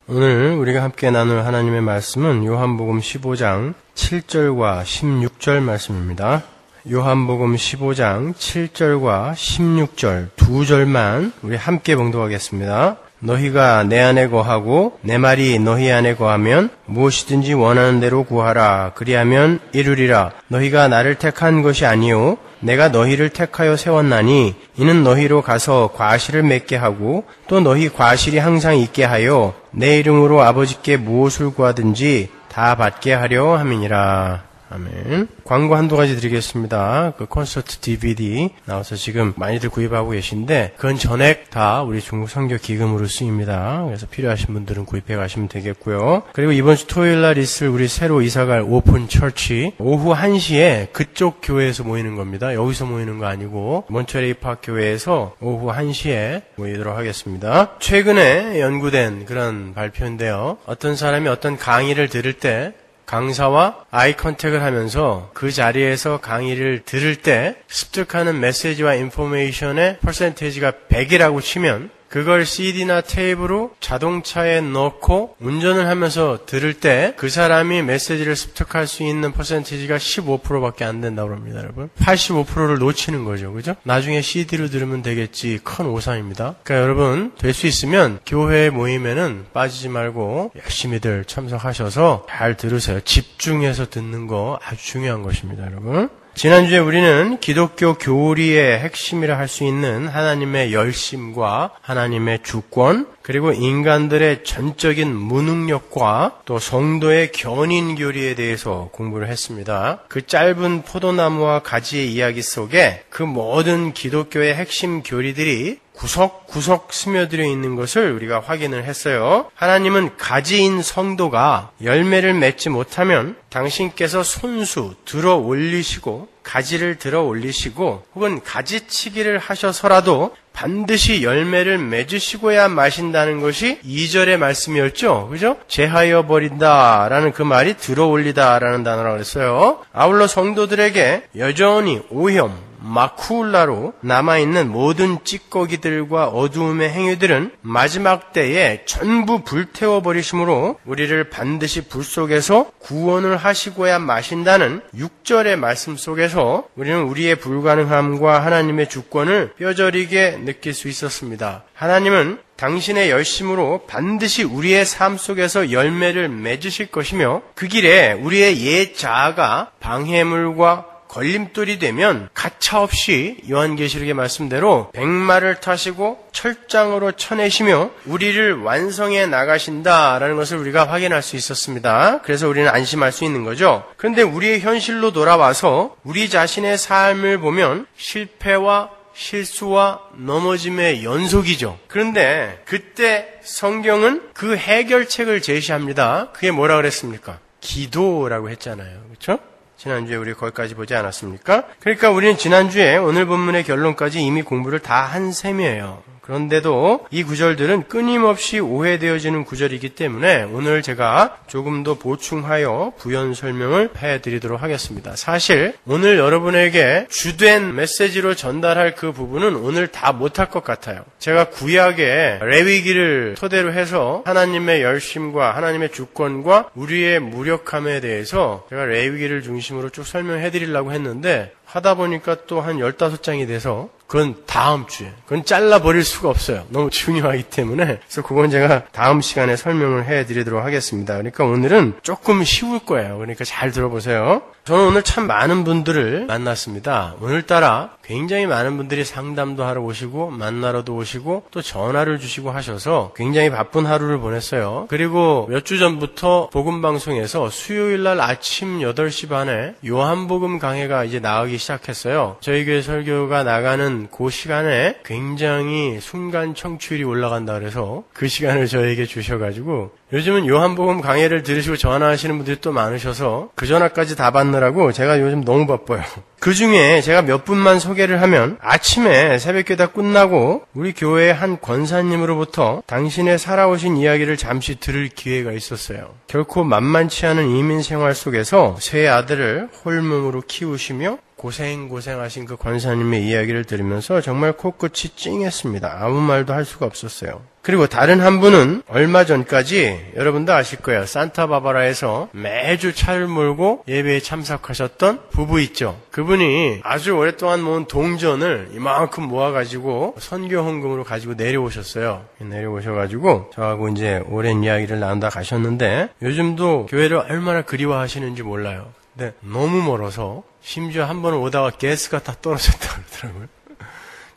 오늘 우리가 함께 나눌 하나님의 말씀은 요한복음 15장 7절과 16절 말씀입니다. 요한복음 15장 7절과 16절 두 절만 우리 함께 봉독하겠습니다. 너희가 내 안에 거하고 내 말이 너희 안에 거하면 무엇이든지 원하는 대로 구하라. 그리하면 이루리라. 너희가 나를 택한 것이 아니요 내가 너희를 택하여 세웠나니 이는 너희로 가서 과실을 맺게 하고 또 너희 과실이 항상 있게 하여 내 이름으로 아버지께 무엇을 구하든지 다 받게 하려 함이니라. 아멘. 광고 한두 가지 드리겠습니다. 그 콘서트 DVD 나와서 지금 많이들 구입하고 계신데 그건 전액 다 우리 중국 선교 기금으로 쓰입니다. 그래서 필요하신 분들은 구입해 가시면 되겠고요. 그리고 이번 주 토요일 날 있을 우리 새로 이사갈 오픈 처치 오후 1시에 그쪽 교회에서 모이는 겁니다. 여기서 모이는 거 아니고 몬트레이 파크 교회에서 오후 1시에 모이도록 하겠습니다. 최근에 연구된 그런 발표인데요. 어떤 사람이 어떤 강의를 들을 때 강사와 아이 컨택을 하면서 그 자리에서 강의를 들을 때 습득하는 메시지와 인포메이션의 퍼센테이지가 100이라고 치면 그걸 CD나 테이프로 자동차에 넣고 운전을 하면서 들을 때 그 사람이 메시지를 습득할 수 있는 퍼센테이지가 15%밖에 안 된다고 합니다, 여러분. 85%를 놓치는 거죠, 그죠? 나중에 CD로 들으면 되겠지. 큰 오산입니다. 그러니까 여러분, 될 수 있으면 교회 모임에는 빠지지 말고 열심히들 참석하셔서 잘 들으세요. 집중해서 듣는 거 아주 중요한 것입니다, 여러분. 지난주에 우리는 기독교 교리의 핵심이라 할 수 있는 하나님의 열심과 하나님의 주권, 그리고 인간들의 전적인 무능력과 또 성도의 견인교리에 대해서 공부를 했습니다. 그 짧은 포도나무와 가지의 이야기 속에 그 모든 기독교의 핵심 교리들이 구석구석 스며들어 있는 것을 우리가 확인을 했어요. 하나님은 가지인 성도가 열매를 맺지 못하면 당신께서 손수 들어 올리시고 가지를 들어 올리시고 혹은 가지치기를 하셔서라도 반드시 열매를 맺으시고야 마신다는 것이 2절의 말씀이었죠. 그죠? 제하여 버린다라는 그 말이 들어 올리다라는 단어라고 그랬어요. 아울러 성도들에게 여전히 오염, 마쿠울라로 남아있는 모든 찌꺼기들과 어두움의 행위들은 마지막 때에 전부 불태워버리심으로 우리를 반드시 불 속에서 구원을 하시고야 마신다는 6절의 말씀 속에서 우리는 우리의 불가능함과 하나님의 주권을 뼈저리게 느낄 수 있었습니다. 하나님은 당신의 열심으로 반드시 우리의 삶 속에서 열매를 맺으실 것이며 그 길에 우리의 옛 자아가 방해물과 걸림돌이 되면 가차없이 요한계시록의 말씀대로 백마를 타시고 철장으로 쳐내시며 우리를 완성해 나가신다라는 것을 우리가 확인할 수 있었습니다. 그래서 우리는 안심할 수 있는 거죠. 그런데 우리의 현실로 돌아와서 우리 자신의 삶을 보면 실패와 실수와 넘어짐의 연속이죠. 그런데 그때 성경은 그 해결책을 제시합니다. 그게 뭐라 그랬습니까? 기도라고 했잖아요. 그렇죠? 지난주에 우리 거기까지 보지 않았습니까? 그러니까 우리는 지난주에 오늘 본문의 결론까지 이미 공부를 다 한 셈이에요. 그런데도 이 구절들은 끊임없이 오해되어지는 구절이기 때문에 오늘 제가 조금 더 보충하여 부연 설명을 해드리도록 하겠습니다. 사실 오늘 여러분에게 주된 메시지로 전달할 그 부분은 오늘 다 못할 것 같아요. 제가 구약의 레위기를 토대로 해서 하나님의 열심과 하나님의 주권과 우리의 무력함에 대해서 제가 레위기를 중심으로 쭉 설명해드리려고 했는데 하다 보니까 또 한 15장이 돼서 그건 다음 주에 그건 잘라버릴 수가 없어요. 너무 중요하기 때문에. 그래서 그건 제가 다음 시간에 설명을 해드리도록 하겠습니다. 그러니까 오늘은 조금 쉬울 거예요. 그러니까 잘 들어보세요. 저는 오늘 참 많은 분들을 만났습니다. 오늘따라 굉장히 많은 분들이 상담도 하러 오시고 만나러도 오시고 또 전화를 주시고 하셔서 굉장히 바쁜 하루를 보냈어요. 그리고 몇 주 전부터 복음방송에서 수요일날 아침 8시 반에 요한복음 강해가 이제 나가기 시작했어요. 저희 교회 설교가 나가는 그 시간에 굉장히 순간 청취율이 올라간다 그래서 그 시간을 저에게 주셔가지고 요즘은 요한복음 강해를 들으시고 전화하시는 분들이 또 많으셔서 그 전화까지 다 받느라고 제가 요즘 너무 바빠요. 그 중에 제가 몇 분만 소개를 하면 아침에 새벽기도 끝나고 우리 교회의 한 권사님으로부터 당신의 살아오신 이야기를 잠시 들을 기회가 있었어요. 결코 만만치 않은 이민 생활 속에서 세 아들을 홀몸으로 키우시며 고생하신 그 권사님의 이야기를 들으면서 정말 코끝이 찡했습니다. 아무 말도 할 수가 없었어요. 그리고 다른 한 분은 얼마 전까지 여러분도 아실 거예요. 산타바바라에서 매주 차를 몰고 예배에 참석하셨던 부부 있죠. 그분이 아주 오랫동안 모은 동전을 이만큼 모아가지고 선교 헌금으로 가지고 내려오셨어요. 내려오셔가지고 저하고 이제 오랜 이야기를 나눈다 가셨는데 요즘도 교회를 얼마나 그리워하시는지 몰라요. 근데 너무 멀어서 심지어 한 번은 오다가 가스가 다 떨어졌다고 그러더라고요.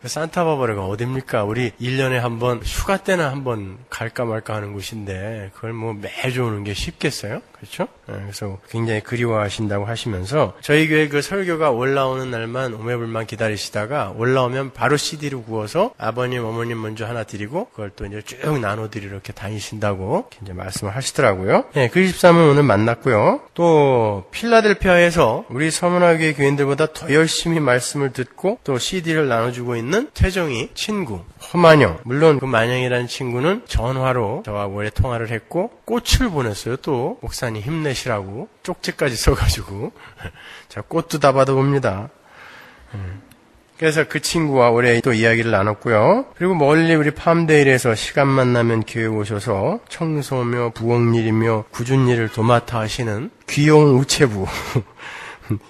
산타바바라가 어딥니까? 우리 1년에 한 번, 휴가 때나 한 번 갈까 말까 하는 곳인데, 그걸 뭐 매주 오는 게 쉽겠어요? 그렇죠? 그래서 굉장히 그리워하신다고 하시면서, 저희 교회 그 설교가 올라오는 날만 오매불만 기다리시다가, 올라오면 바로 CD로 구워서 아버님, 어머님 먼저 하나 드리고, 그걸 또 이제 쭉 나눠드리러 이렇게 다니신다고 이제 말씀을 하시더라고요. 네, 그 13은 오늘 만났고요. 또, 필라델피아에서 우리 서문화교회 교인들보다 더 열심히 말씀을 듣고, 또 CD를 나눠주고 있는 태정이 친구 허만영, 물론 그 만영이라는 친구는 전화로 저와 오래 통화를 했고 꽃을 보냈어요. 또 목사님 힘내시라고 쪽지까지 써가지고 자 꽃도 다 받아봅니다. 그래서 그 친구와 오래 또 이야기를 나눴고요. 그리고 멀리 우리 팜데일에서 시간만 나면 교회 오셔서 청소며 부엌일이며 굳은 일을 도맡아 하시는 귀여운 우체부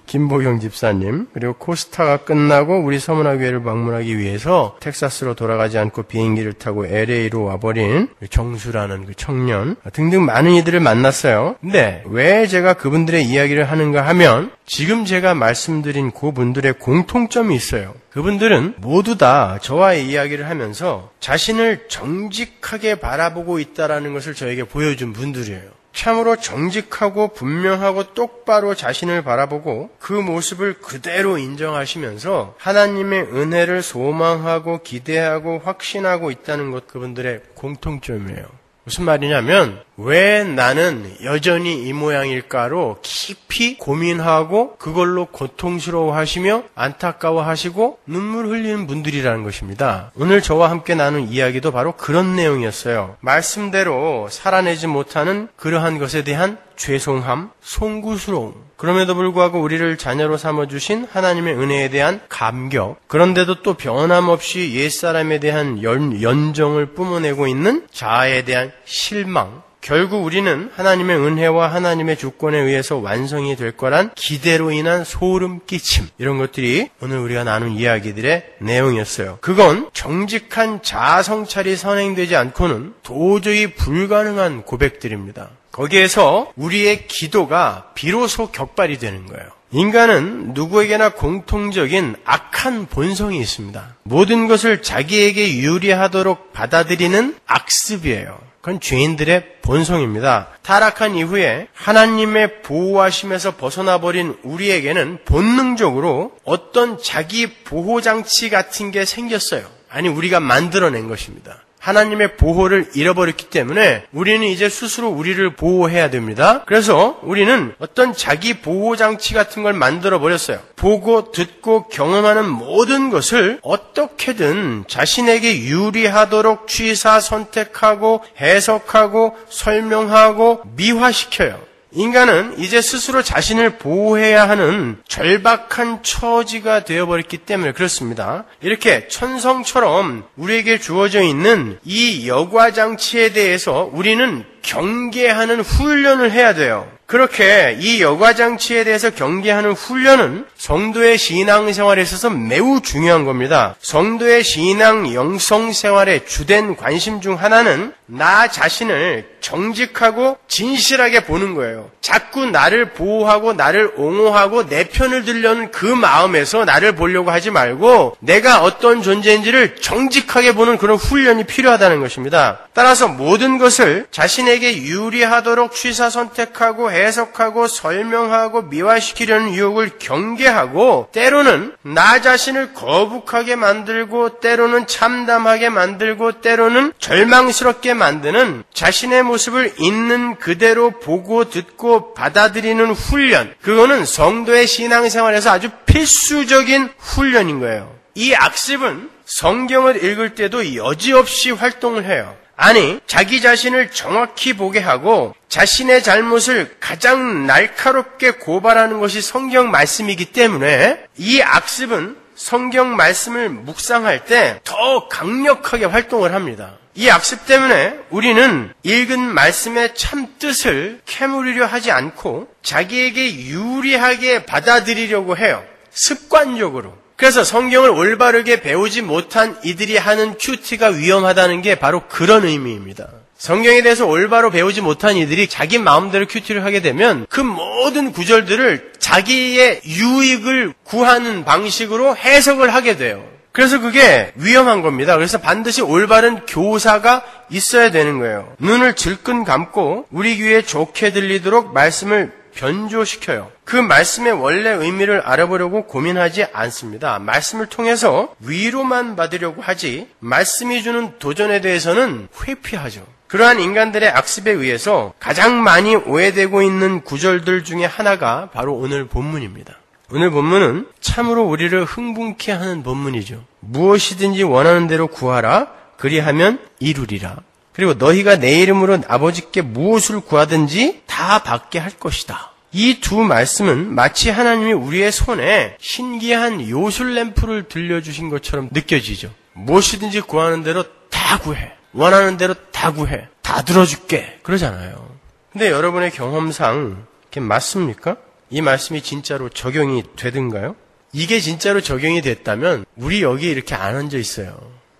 김보경 집사님, 그리고 코스타가 끝나고 우리 서문화교회를 방문하기 위해서 텍사스로 돌아가지 않고 비행기를 타고 LA로 와버린 정수라는 그 청년 등등 많은 이들을 만났어요. 근데 왜 제가 그분들의 이야기를 하는가 하면 지금 제가 말씀드린 그분들의 공통점이 있어요. 그분들은 모두 다 저와의 이야기를 하면서 자신을 정직하게 바라보고 있다는 것을 저에게 보여준 분들이에요. 참으로 정직하고 분명하고 똑바로 자신을 바라보고 그 모습을 그대로 인정하시면서 하나님의 은혜를 소망하고 기대하고 확신하고 있다는 것 그분들의 공통점이에요. 무슨 말이냐면 왜 나는 여전히 이 모양일까로 깊이 고민하고 그걸로 고통스러워하시며 안타까워하시고 눈물 흘리는 분들이라는 것입니다. 오늘 저와 함께 나눈 이야기도 바로 그런 내용이었어요. 말씀대로 살아내지 못하는 그러한 것에 대한 죄송함, 송구스러움. 그럼에도 불구하고 우리를 자녀로 삼아주신 하나님의 은혜에 대한 감격. 그런데도 또 변함없이 옛사람에 대한 연정을 뿜어내고 있는 자아에 대한 실망. 결국 우리는 하나님의 은혜와 하나님의 주권에 의해서 완성이 될 거란 기대로 인한 소름 끼침. 이런 것들이 오늘 우리가 나눈 이야기들의 내용이었어요. 그건 정직한 자아 성찰이 선행되지 않고는 도저히 불가능한 고백들입니다. 거기에서 우리의 기도가 비로소 격발이 되는 거예요. 인간은 누구에게나 공통적인 악한 본성이 있습니다. 모든 것을 자기에게 유리하도록 받아들이는 악습이에요. 그건 죄인들의 본성입니다. 타락한 이후에 하나님의 보호하심에서 벗어나버린 우리에게는 본능적으로 어떤 자기 보호장치 같은 게 생겼어요. 아니 우리가 만들어낸 것입니다. 하나님의 보호를 잃어버렸기 때문에 우리는 이제 스스로 우리를 보호해야 됩니다. 그래서 우리는 어떤 자기 보호장치 같은 걸 만들어버렸어요. 보고 듣고 경험하는 모든 것을 어떻게든 자신에게 유리하도록 취사 선택하고 해석하고 설명하고 미화시켜요. 인간은 이제 스스로 자신을 보호해야 하는 절박한 처지가 되어버렸기 때문에 그렇습니다. 이렇게 천성처럼 우리에게 주어져 있는 이 여과장치에 대해서 우리는 경계하는 훈련을 해야 돼요. 그렇게 이 여과장치에 대해서 경계하는 훈련은 성도의 신앙생활에 있어서 매우 중요한 겁니다. 성도의 신앙 영성생활의 주된 관심 중 하나는 나 자신을 정직하고 진실하게 보는 거예요. 자꾸 나를 보호하고 나를 옹호하고 내 편을 들려는 그 마음에서 나를 보려고 하지 말고 내가 어떤 존재인지를 정직하게 보는 그런 훈련이 필요하다는 것입니다. 따라서 모든 것을 자신에게 유리하도록 취사 선택하고 해석하고 설명하고 미화시키려는 유혹을 경계하고 때로는 나 자신을 거북하게 만들고 때로는 참담하게 만들고 때로는 절망스럽게 만드는 자신의 모습을 있는 그대로 보고 듣고 받아들이는 훈련. 그거는 성도의 신앙생활에서 아주 필수적인 훈련인 거예요. 이 악습은 성경을 읽을 때도 여지없이 활동을 해요. 아니, 자기 자신을 정확히 보게 하고 자신의 잘못을 가장 날카롭게 고발하는 것이 성경 말씀이기 때문에 이 악습은 성경 말씀을 묵상할 때 더 강력하게 활동을 합니다. 이 악습 때문에 우리는 읽은 말씀의 참 뜻을 캐물으려 하지 않고 자기에게 유리하게 받아들이려고 해요. 습관적으로. 그래서 성경을 올바르게 배우지 못한 이들이 하는 큐티가 위험하다는 게 바로 그런 의미입니다. 성경에 대해서 올바로 배우지 못한 이들이 자기 마음대로 큐티를 하게 되면 그 모든 구절들을 자기의 유익을 구하는 방식으로 해석을 하게 돼요. 그래서 그게 위험한 겁니다. 그래서 반드시 올바른 교사가 있어야 되는 거예요. 눈을 질끈 감고 우리 귀에 좋게 들리도록 말씀을 변조시켜요. 그 말씀의 원래 의미를 알아보려고 고민하지 않습니다. 말씀을 통해서 위로만 받으려고 하지 말씀이 주는 도전에 대해서는 회피하죠. 그러한 인간들의 악습에 의해서 가장 많이 오해되고 있는 구절들 중에 하나가 바로 오늘 본문입니다. 오늘 본문은 참으로 우리를 흥분케 하는 본문이죠. 무엇이든지 원하는 대로 구하라, 그리하면 이루리라. 그리고 너희가 내 이름으로 아버지께 무엇을 구하든지 다 받게 할 것이다. 이 두 말씀은 마치 하나님이 우리의 손에 신기한 요술램프를 들려주신 것처럼 느껴지죠. 무엇이든지 구하는 대로 다 구해. 원하는 대로 다 구해. 다 들어줄게. 그러잖아요. 근데 여러분의 경험상 그게 맞습니까? 이 말씀이 진짜로 적용이 되든가요? 이게 진짜로 적용이 됐다면 우리 여기 이렇게 안 앉아 있어요.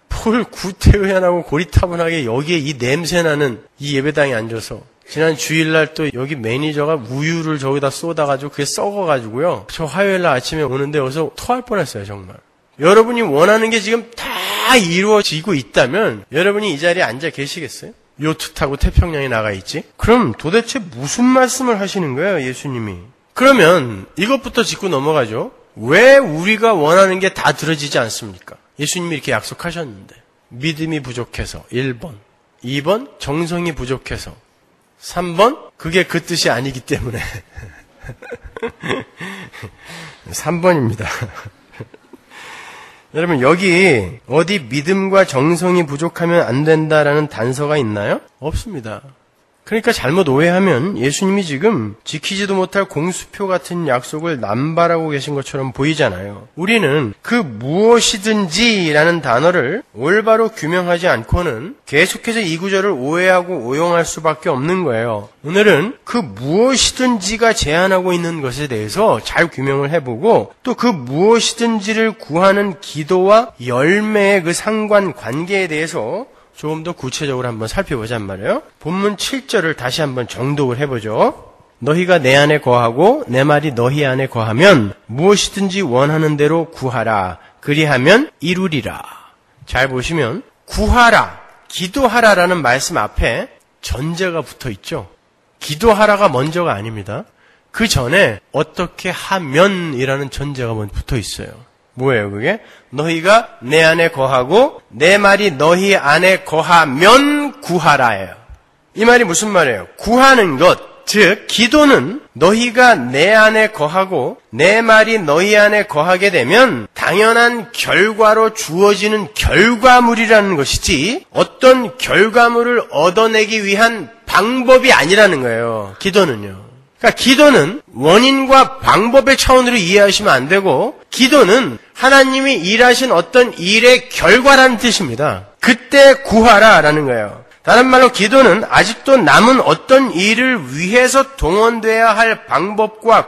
폴 구태의연하고 고리타분하게 여기에 이 냄새나는 이 예배당에 앉아서 지난 주일날 또 여기 매니저가 우유를 저기다 쏟아가지고 그게 썩어가지고요. 저 화요일날 아침에 오는데 여기서 토할 뻔했어요. 정말. 여러분이 원하는 게 지금 다 이루어지고 있다면 여러분이 이 자리에 앉아 계시겠어요? 요트 타고 태평양에 나가 있지? 그럼 도대체 무슨 말씀을 하시는 거예요, 예수님이? 그러면 이것부터 짚고 넘어가죠. 왜 우리가 원하는 게 다 들어지지 않습니까? 예수님이 이렇게 약속하셨는데. 믿음이 부족해서 1번, 2번 정성이 부족해서, 3번 그게 그 뜻이 아니기 때문에 3번입니다. 여러분 여기 어디 믿음과 정성이 부족하면 안 된다라는 단서가 있나요? 없습니다. 그러니까 잘못 오해하면 예수님이 지금 지키지도 못할 공수표 같은 약속을 남발하고 계신 것처럼 보이잖아요. 우리는 그 무엇이든지라는 단어를 올바로 규명하지 않고는 계속해서 이 구절을 오해하고 오용할 수밖에 없는 거예요. 오늘은 그 무엇이든지가 제한하고 있는 것에 대해서 잘 규명을 해보고 또 그 무엇이든지를 구하는 기도와 열매의 그 상관 관계에 대해서 조금 더 구체적으로 한번 살펴보자는 말이에요. 본문 7절을 다시 한번 정독을 해보죠. 너희가 내 안에 거하고 내 말이 너희 안에 거하면 무엇이든지 원하는 대로 구하라. 그리하면 이루리라. 잘 보시면 구하라, 기도하라라는 말씀 앞에 전제가 붙어 있죠. 기도하라가 먼저가 아닙니다. 그 전에 어떻게 하면이라는 전제가 붙어 있어요. 뭐예요 그게? 너희가 내 안에 거하고 내 말이 너희 안에 거하면 구하라예요. 이 말이 무슨 말이에요? 구하는 것, 즉 기도는 너희가 내 안에 거하고 내 말이 너희 안에 거하게 되면 당연한 결과로 주어지는 결과물이라는 것이지 어떤 결과물을 얻어내기 위한 방법이 아니라는 거예요. 기도는요. 그러니까 기도는 원인과 방법의 차원으로 이해하시면 안 되고 기도는 하나님이 일하신 어떤 일의 결과라는 뜻입니다. 그때 구하라라는 거예요. 다른 말로 기도는 아직도 남은 어떤 일을 위해서 동원돼야 할 방법과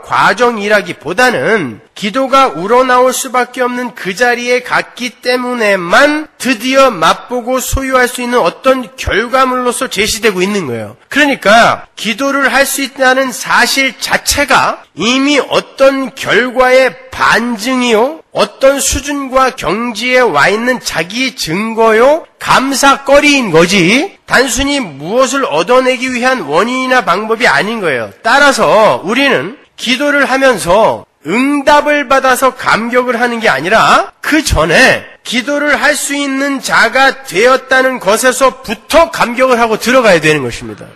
과정이라기보다는 기도가 우러나올 수밖에 없는 그 자리에 갔기 때문에만 드디어 맛보고 소유할 수 있는 어떤 결과물로서 제시되고 있는 거예요. 그러니까 기도를 할 수 있다는 사실 자체가 이미 어떤 결과의 반증이요, 어떤 수준과 경지에 와 있는 자기 증거요, 감사거리인 거지 단순히 무엇을 얻어내기 위한 원인이나 방법이 아닌 거예요. 따라서 우리는 기도를 하면서 응답을 받아서 감격을 하는 게 아니라 그 전에 기도를 할 수 있는 자가 되었다는 것에서부터 감격을 하고 들어가야 되는 것입니다.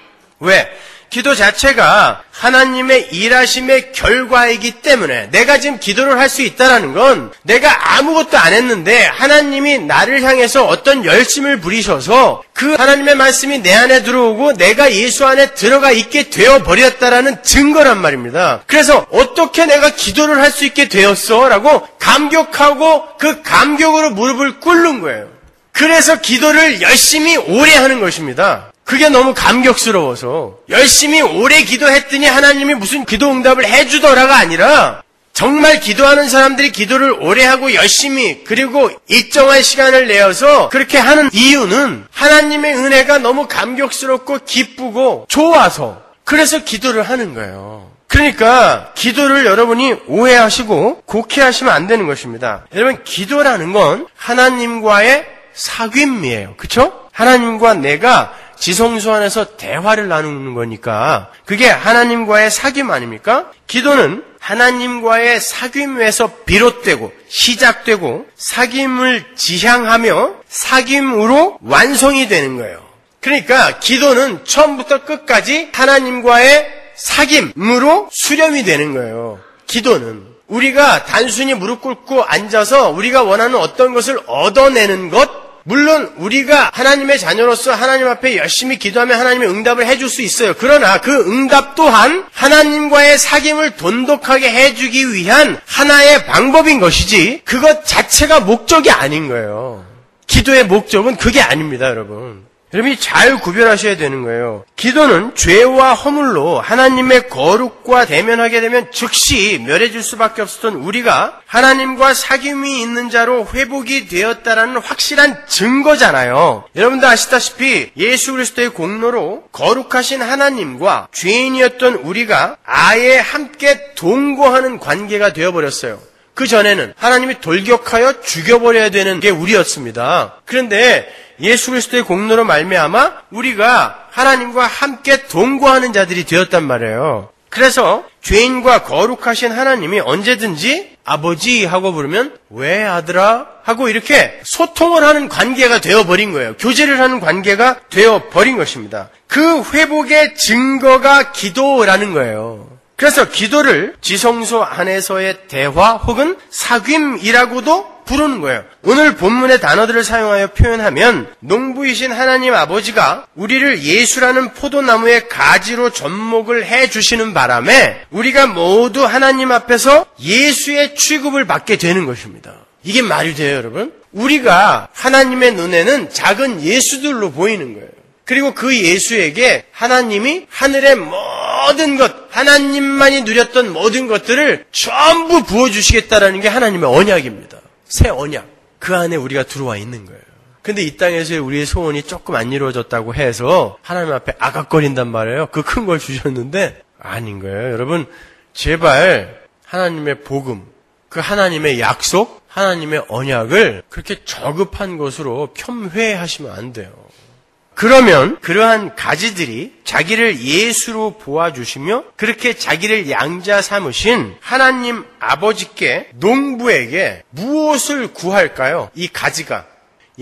왜? 기도 자체가 하나님의 일하심의 결과이기 때문에 내가 지금 기도를 할 수 있다는 건 내가 아무것도 안 했는데 하나님이 나를 향해서 어떤 열심을 부리셔서 그 하나님의 말씀이 내 안에 들어오고 내가 예수 안에 들어가 있게 되어버렸다라는 증거란 말입니다. 그래서 어떻게 내가 기도를 할 수 있게 되었어? 라고 감격하고 그 감격으로 무릎을 꿇는 거예요. 그래서 기도를 열심히 오래 하는 것입니다. 그게 너무 감격스러워서 열심히 오래 기도했더니 하나님이 무슨 기도 응답을 해주더라가 아니라 정말 기도하는 사람들이 기도를 오래 하고 열심히 그리고 일정한 시간을 내어서 그렇게 하는 이유는 하나님의 은혜가 너무 감격스럽고 기쁘고 좋아서 그래서 기도를 하는 거예요. 그러니까 기도를 여러분이 오해하시고 곡해하시면 안 되는 것입니다. 여러분 기도라는 건 하나님과의 사귐이에요. 그렇죠? 하나님과 내가 지성소 안에서 대화를 나누는 거니까 그게 하나님과의 사귐 아닙니까? 기도는 하나님과의 사귐에서 비롯되고 시작되고 사귐을 지향하며 사귐으로 완성이 되는 거예요. 그러니까 기도는 처음부터 끝까지 하나님과의 사귐으로 수렴이 되는 거예요. 기도는 우리가 단순히 무릎 꿇고 앉아서 우리가 원하는 어떤 것을 얻어내는 것, 물론 우리가 하나님의 자녀로서 하나님 앞에 열심히 기도하면 하나님의 응답을 해줄 수 있어요. 그러나 그 응답 또한 하나님과의 사귐을 돈독하게 해주기 위한 하나의 방법인 것이지 그것 자체가 목적이 아닌 거예요. 기도의 목적은 그게 아닙니다, 여러분. 여러분이 잘 구별하셔야 되는 거예요. 기도는 죄와 허물로 하나님의 거룩과 대면하게 되면 즉시 멸해질 수밖에 없었던 우리가 하나님과 사귐이 있는 자로 회복이 되었다라는 확실한 증거잖아요. 여러분도 아시다시피 예수 그리스도의 공로로 거룩하신 하나님과 죄인이었던 우리가 아예 함께 동거하는 관계가 되어버렸어요. 그 전에는 하나님이 돌격하여 죽여버려야 되는 게 우리였습니다. 그런데 예수 그리스도의 공로로 말미암아 우리가 하나님과 함께 동거하는 자들이 되었단 말이에요. 그래서 죄인과 거룩하신 하나님이 언제든지 아버지 하고 부르면 왜 아들아? 하고 이렇게 소통을 하는 관계가 되어버린 거예요. 교제를 하는 관계가 되어버린 것입니다. 그 회복의 증거가 기도라는 거예요. 그래서 기도를 지성소 안에서의 대화 혹은 사귐이라고도 부르는 거예요. 오늘 본문의 단어들을 사용하여 표현하면 농부이신 하나님 아버지가 우리를 예수라는 포도나무의 가지로 접목을 해주시는 바람에 우리가 모두 하나님 앞에서 예수의 취급을 받게 되는 것입니다. 이게 말이 돼요, 여러분? 우리가 하나님의 눈에는 작은 예수들로 보이는 거예요. 그리고 그 예수에게 하나님이 하늘의 모든 것, 하나님만이 누렸던 모든 것들을 전부 부어주시겠다라는 게 하나님의 언약입니다. 새 언약. 그 안에 우리가 들어와 있는 거예요. 근데 이 땅에서의 우리의 소원이 조금 안 이루어졌다고 해서 하나님 앞에 아각거린단 말이에요. 그 큰 걸 주셨는데 아닌 거예요. 여러분, 제발 하나님의 복음, 그 하나님의 약속, 하나님의 언약을 그렇게 저급한 것으로 폄훼하시면 안 돼요. 그러면 그러한 가지들이 자기를 예수로 보아주시며 그렇게 자기를 양자 삼으신 하나님 아버지께 농부에게 무엇을 구할까요? 이 가지가.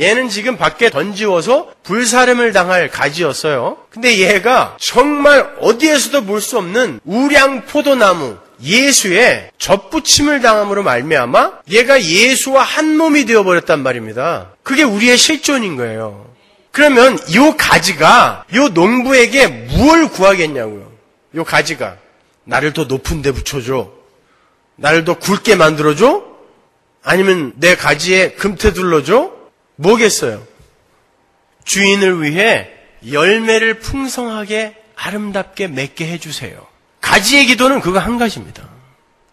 얘는 지금 밖에 던지워서 불사름을 당할 가지였어요. 근데 얘가 정말 어디에서도 볼 수 없는 우량 포도나무 예수의 젖붙임을 당함으로 말미암아 얘가 예수와 한 몸이 되어버렸단 말입니다. 그게 우리의 실존인 거예요. 그러면 이 가지가 이 농부에게 뭘 구하겠냐고요. 이 가지가 나를 더 높은 데 붙여줘. 나를 더 굵게 만들어줘? 아니면 내 가지에 금태 둘러줘? 뭐겠어요? 주인을 위해 열매를 풍성하게 아름답게 맺게 해주세요. 가지의 기도는 그거 한 가지입니다.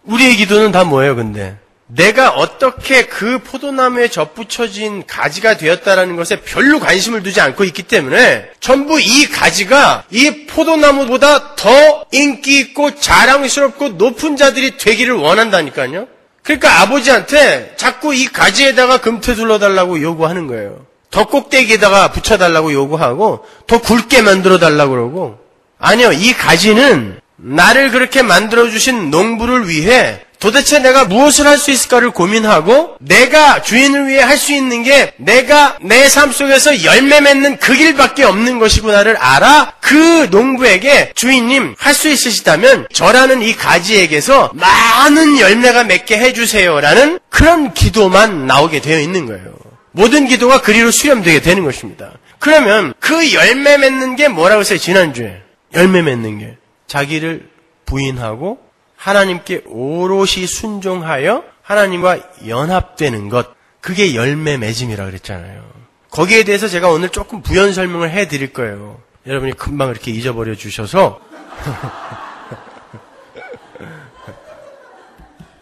우리의 기도는 다 뭐예요, 근데? 내가 어떻게 그 포도나무에 젖붙여진 가지가 되었다라는 것에 별로 관심을 두지 않고 있기 때문에 전부 이 가지가 이 포도나무보다 더 인기 있고 자랑스럽고 높은 자들이 되기를 원한다니까요. 그러니까 아버지한테 자꾸 이 가지에다가 금태 둘러달라고 요구하는 거예요. 더 꼭대기에다가 붙여달라고 요구하고 더 굵게 만들어달라고 그러고. 아니요, 이 가지는 나를 그렇게 만들어주신 농부를 위해 도대체 내가 무엇을 할 수 있을까를 고민하고 내가 주인을 위해 할 수 있는 게 내가 내 삶 속에서 열매 맺는 그 길밖에 없는 것이구나를 알아 그 농부에게 주인님 할 수 있으시다면 저라는 이 가지에게서 많은 열매가 맺게 해주세요라는 그런 기도만 나오게 되어 있는 거예요. 모든 기도가 그리로 수렴되게 되는 것입니다. 그러면 그 열매 맺는 게 뭐라고 했어요? 지난주에 열매 맺는 게 자기를 부인하고 하나님께 오롯이 순종하여 하나님과 연합되는 것, 그게 열매 맺음이라고 그랬잖아요. 거기에 대해서 제가 오늘 조금 부연 설명을 해드릴 거예요. 여러분이 금방 이렇게 잊어버려 주셔서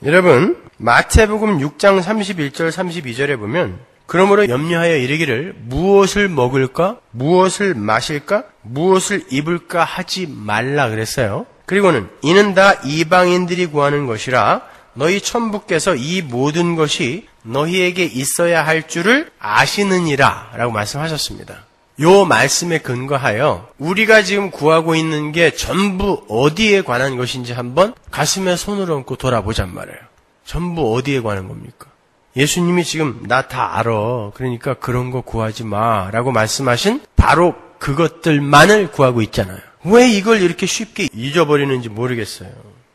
여러분 마태복음 6장 31절 32절에 보면 그러므로 염려하여 이르기를 무엇을 먹을까? 무엇을 마실까? 무엇을 입을까? 하지 말라 그랬어요. 그리고는 이는 다 이방인들이 구하는 것이라 너희 천부께서 이 모든 것이 너희에게 있어야 할 줄을 아시느니라 라고 말씀하셨습니다. 요 말씀에 근거하여 우리가 지금 구하고 있는 게 전부 어디에 관한 것인지 한번 가슴에 손을 얹고 돌아보잔 말이에요. 전부 어디에 관한 겁니까? 예수님이 지금 나 다 알아. 그러니까 그런 거 구하지 마 라고 말씀하신 바로 그것들만을 구하고 있잖아요. 왜 이걸 이렇게 쉽게 잊어버리는지 모르겠어요.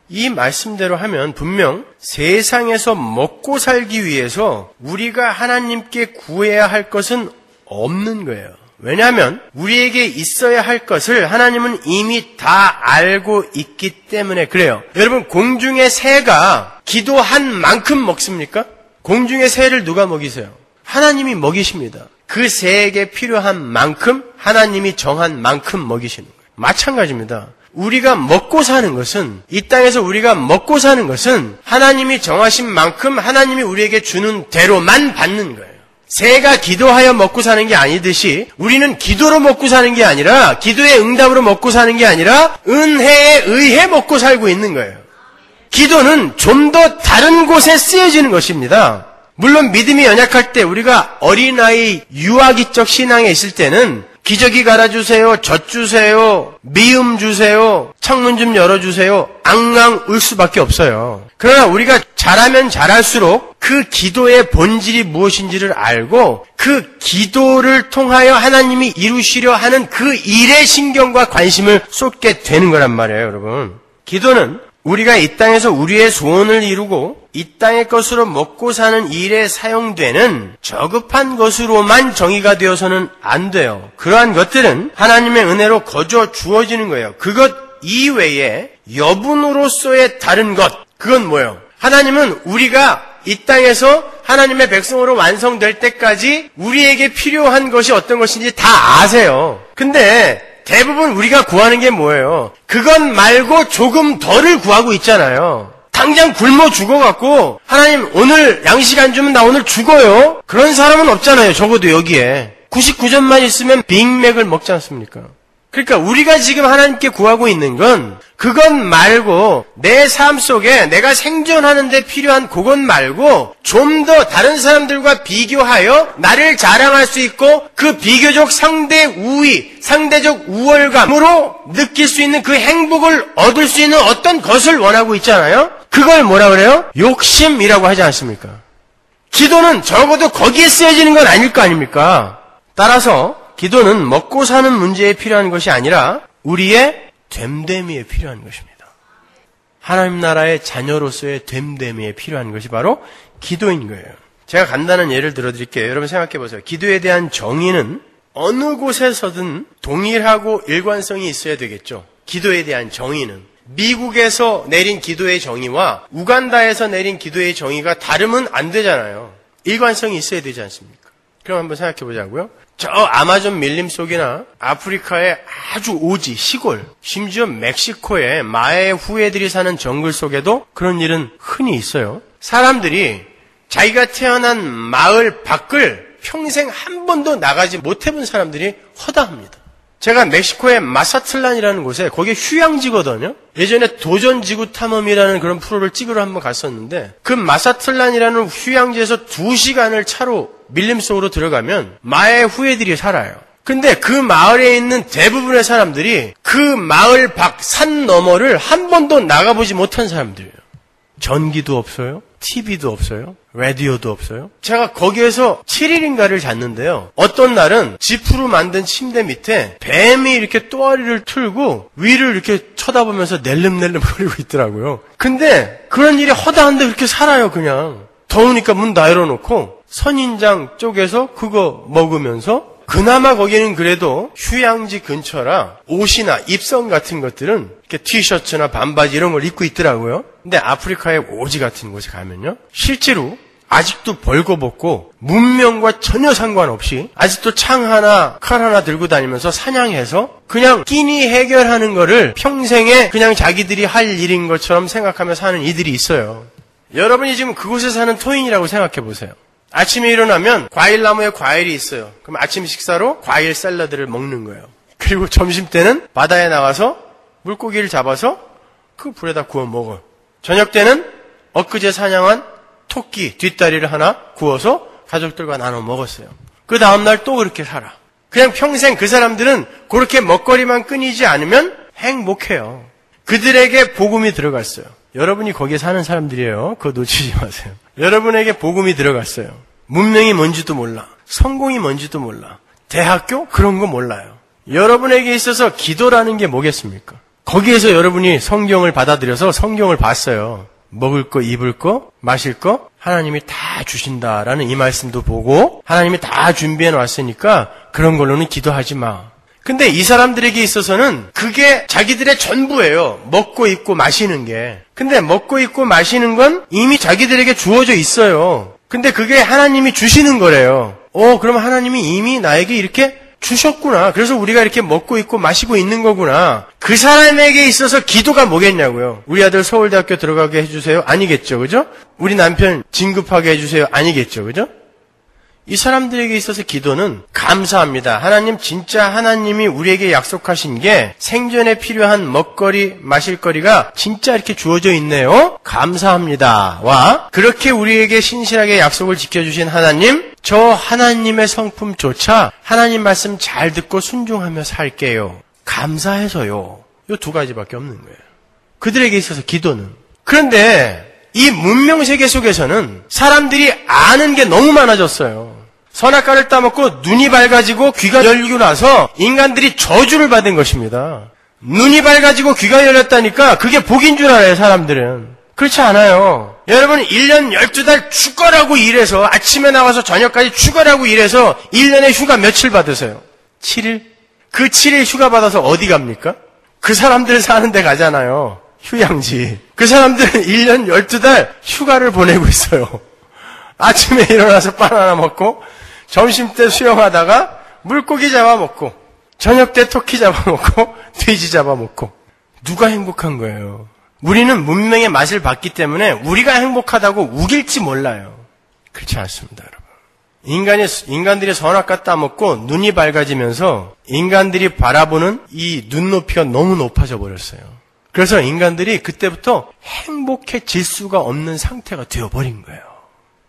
이 말씀대로 하면 분명 세상에서 먹고 살기 위해서 우리가 하나님께 구해야 할 것은 없는 거예요. 왜냐하면 우리에게 있어야 할 것을 하나님은 이미 다 알고 있기 때문에 그래요. 여러분 공중의 새가 기도한 만큼 먹습니까? 공중의 새를 누가 먹이세요? 하나님이 먹이십니다. 그 새에게 필요한 만큼 하나님이 정한 만큼 먹이시는 거예요. 마찬가지입니다. 우리가 먹고 사는 것은 이 땅에서 우리가 먹고 사는 것은 하나님이 정하신 만큼 하나님이 우리에게 주는 대로만 받는 거예요. 새가 기도하여 먹고 사는 게 아니듯이 우리는 기도로 먹고 사는 게 아니라 기도의 응답으로 먹고 사는 게 아니라 은혜에 의해 먹고 살고 있는 거예요. 기도는 좀 더 다른 곳에 쓰여지는 것입니다. 물론 믿음이 연약할 때 우리가 어린아이 유아기적 신앙에 있을 때는 기저귀 갈아주세요, 젖 주세요, 미음 주세요, 창문 좀 열어주세요, 앙앙 울 수밖에 없어요. 그러나 우리가 잘하면 잘할수록 그 기도의 본질이 무엇인지를 알고 그 기도를 통하여 하나님이 이루시려 하는 그 일에 신경과 관심을 쏟게 되는 거란 말이에요, 여러분. 기도는 우리가 이 땅에서 우리의 소원을 이루고 이 땅의 것으로 먹고 사는 일에 사용되는 저급한 것으로만 정의가 되어서는 안 돼요. 그러한 것들은 하나님의 은혜로 거저 주어지는 거예요. 그것 이외에 여분으로서의 다른 것, 그건 뭐예요? 하나님은 우리가 이 땅에서 하나님의 백성으로 완성될 때까지 우리에게 필요한 것이 어떤 것인지 다 아세요. 근데 대부분 우리가 구하는 게 뭐예요? 그것 말고 조금 덜을 구하고 있잖아요. 당장 굶어 죽어갖고 하나님 오늘 양식 안 주면 나 오늘 죽어요. 그런 사람은 없잖아요. 적어도 여기에 99점만 있으면 빅맥을 먹지 않습니까? 그러니까 우리가 지금 하나님께 구하고 있는 건 그것 말고 내 삶 속에 내가 생존하는 데 필요한 그것 말고 좀 더 다른 사람들과 비교하여 나를 자랑할 수 있고 그 비교적 상대 우위, 상대적 우월감으로 느낄 수 있는 그 행복을 얻을 수 있는 어떤 것을 원하고 있잖아요. 그걸 뭐라 그래요? 욕심이라고 하지 않습니까? 기도는 적어도 거기에 쓰여지는 건 아닐 거 아닙니까? 따라서 기도는 먹고 사는 문제에 필요한 것이 아니라 우리의 됨됨이에 필요한 것입니다. 하나님 나라의 자녀로서의 됨됨이에 필요한 것이 바로 기도인 거예요. 제가 간단한 예를 들어드릴게요. 여러분 생각해 보세요. 기도에 대한 정의는 어느 곳에서든 동일하고 일관성이 있어야 되겠죠. 기도에 대한 정의는. 미국에서 내린 기도의 정의와 우간다에서 내린 기도의 정의가 다르면 안 되잖아요. 일관성이 있어야 되지 않습니까? 그럼 한번 생각해 보자고요. 저 아마존 밀림 속이나 아프리카의 아주 오지, 시골, 심지어 멕시코의 마의 후예들이 사는 정글 속에도 그런 일은 흔히 있어요. 사람들이 자기가 태어난 마을 밖을 평생 한 번도 나가지 못해본 사람들이 허다합니다. 제가 멕시코의 마사틀란이라는 곳에 거기에 휴양지거든요. 예전에 도전지구 탐험이라는 그런 프로를 찍으러 한번 갔었는데 그 마사틀란이라는 휴양지에서 2시간을 차로 밀림 속으로 들어가면 마의 후예들이 살아요. 근데 그 마을에 있는 대부분의 사람들이 그 마을 밖 산 너머를 한 번도 나가보지 못한 사람들이에요. 전기도 없어요. TV도 없어요. 라디오도 없어요. 제가 거기에서 7일인가를 잤는데요. 어떤 날은 지프로 만든 침대 밑에 뱀이 이렇게 또아리를 틀고 위를 이렇게 쳐다보면서 낼름낼름 거리고 있더라고요. 근데 그런 일이 허다한데 그렇게 살아요, 그냥. 더우니까 문 다 열어놓고 선인장 쪽에서 그거 먹으면서 그나마 거기는 그래도 휴양지 근처라 옷이나 입성 같은 것들은 이렇게 티셔츠나 반바지 이런 걸 입고 있더라고요. 근데 아프리카의 오지 같은 곳에 가면요. 실제로 아직도 벌거벗고 문명과 전혀 상관없이 아직도 창 하나, 칼 하나 들고 다니면서 사냥해서 그냥 끼니 해결하는 거를 평생에 그냥 자기들이 할 일인 것처럼 생각하며 사는 이들이 있어요. 여러분이 지금 그곳에 사는 토인이라고 생각해 보세요. 아침에 일어나면 과일나무에 과일이 있어요. 그럼 아침 식사로 과일 샐러드를 먹는 거예요. 그리고 점심 때는 바다에 나가서 물고기를 잡아서 그 불에다 구워 먹어요. 저녁 때는 엊그제 사냥한 토끼 뒷다리를 하나 구워서 가족들과 나눠 먹었어요. 그 다음날 또 그렇게 살아. 그냥 평생 그 사람들은 그렇게 먹거리만 끊이지 않으면 행복해요. 그들에게 복음이 들어갔어요. 여러분이 거기에 사는 사람들이에요. 그거 놓치지 마세요. 여러분에게 복음이 들어갔어요. 문명이 뭔지도 몰라. 성공이 뭔지도 몰라. 대학교? 그런 거 몰라요. 여러분에게 있어서 기도라는 게 뭐겠습니까? 거기에서 여러분이 성경을 받아들여서 성경을 봤어요. 먹을 거, 입을 거, 마실 거 하나님이 다 주신다라는 이 말씀도 보고 하나님이 다 준비해 놨으니까 그런 걸로는 기도하지 마. 근데 이 사람들에게 있어서는 그게 자기들의 전부예요. 먹고 입고 마시는 게. 근데 먹고 입고 마시는 건 이미 자기들에게 주어져 있어요. 근데 그게 하나님이 주시는 거래요. 그럼 하나님이 이미 나에게 이렇게 주셨구나. 그래서 우리가 이렇게 먹고 입고 마시고 있는 거구나. 그 사람에게 있어서 기도가 뭐겠냐고요. 우리 아들 서울대학교 들어가게 해주세요. 아니겠죠. 그죠? 우리 남편 진급하게 해주세요. 아니겠죠. 그죠? 이 사람들에게 있어서 기도는 감사합니다. 하나님 진짜 하나님이 우리에게 약속하신 게 생존에 필요한 먹거리, 마실거리가 진짜 이렇게 주어져 있네요. 감사합니다. 와 그렇게 우리에게 신실하게 약속을 지켜주신 하나님, 저 하나님의 성품조차 하나님 말씀 잘 듣고 순종하며 살게요. 감사해서요. 이 두 가지밖에 없는 거예요. 그들에게 있어서 기도는. 그런데 이 문명세계 속에서는 사람들이 아는 게 너무 많아졌어요. 선악과를 따먹고 눈이 밝아지고 귀가 열리고 나서 인간들이 저주를 받은 것입니다. 눈이 밝아지고 귀가 열렸다니까 그게 복인 줄 알아요, 사람들은. 그렇지 않아요. 여러분 1년 12달 죽어라고 일해서 아침에 나와서 저녁까지 죽어라고 일해서 1년에 휴가 며칠 받으세요? 7일? 그 7일 휴가 받아서 어디 갑니까? 그 사람들 사는 데 가잖아요. 휴양지. 그 사람들은 1년 12달 휴가를 보내고 있어요. 아침에 일어나서 바나나 먹고 점심때 수영하다가 물고기 잡아먹고 저녁 때 토끼 잡아먹고 돼지 잡아먹고. 누가 행복한 거예요? 우리는 문명의 맛을 봤기 때문에 우리가 행복하다고 우길지 몰라요. 그렇지 않습니다, 여러분. 인간들이 선악과 따먹고 눈이 밝아지면서 인간들이 바라보는 이 눈높이가 너무 높아져 버렸어요. 그래서 인간들이 그때부터 행복해질 수가 없는 상태가 되어버린 거예요.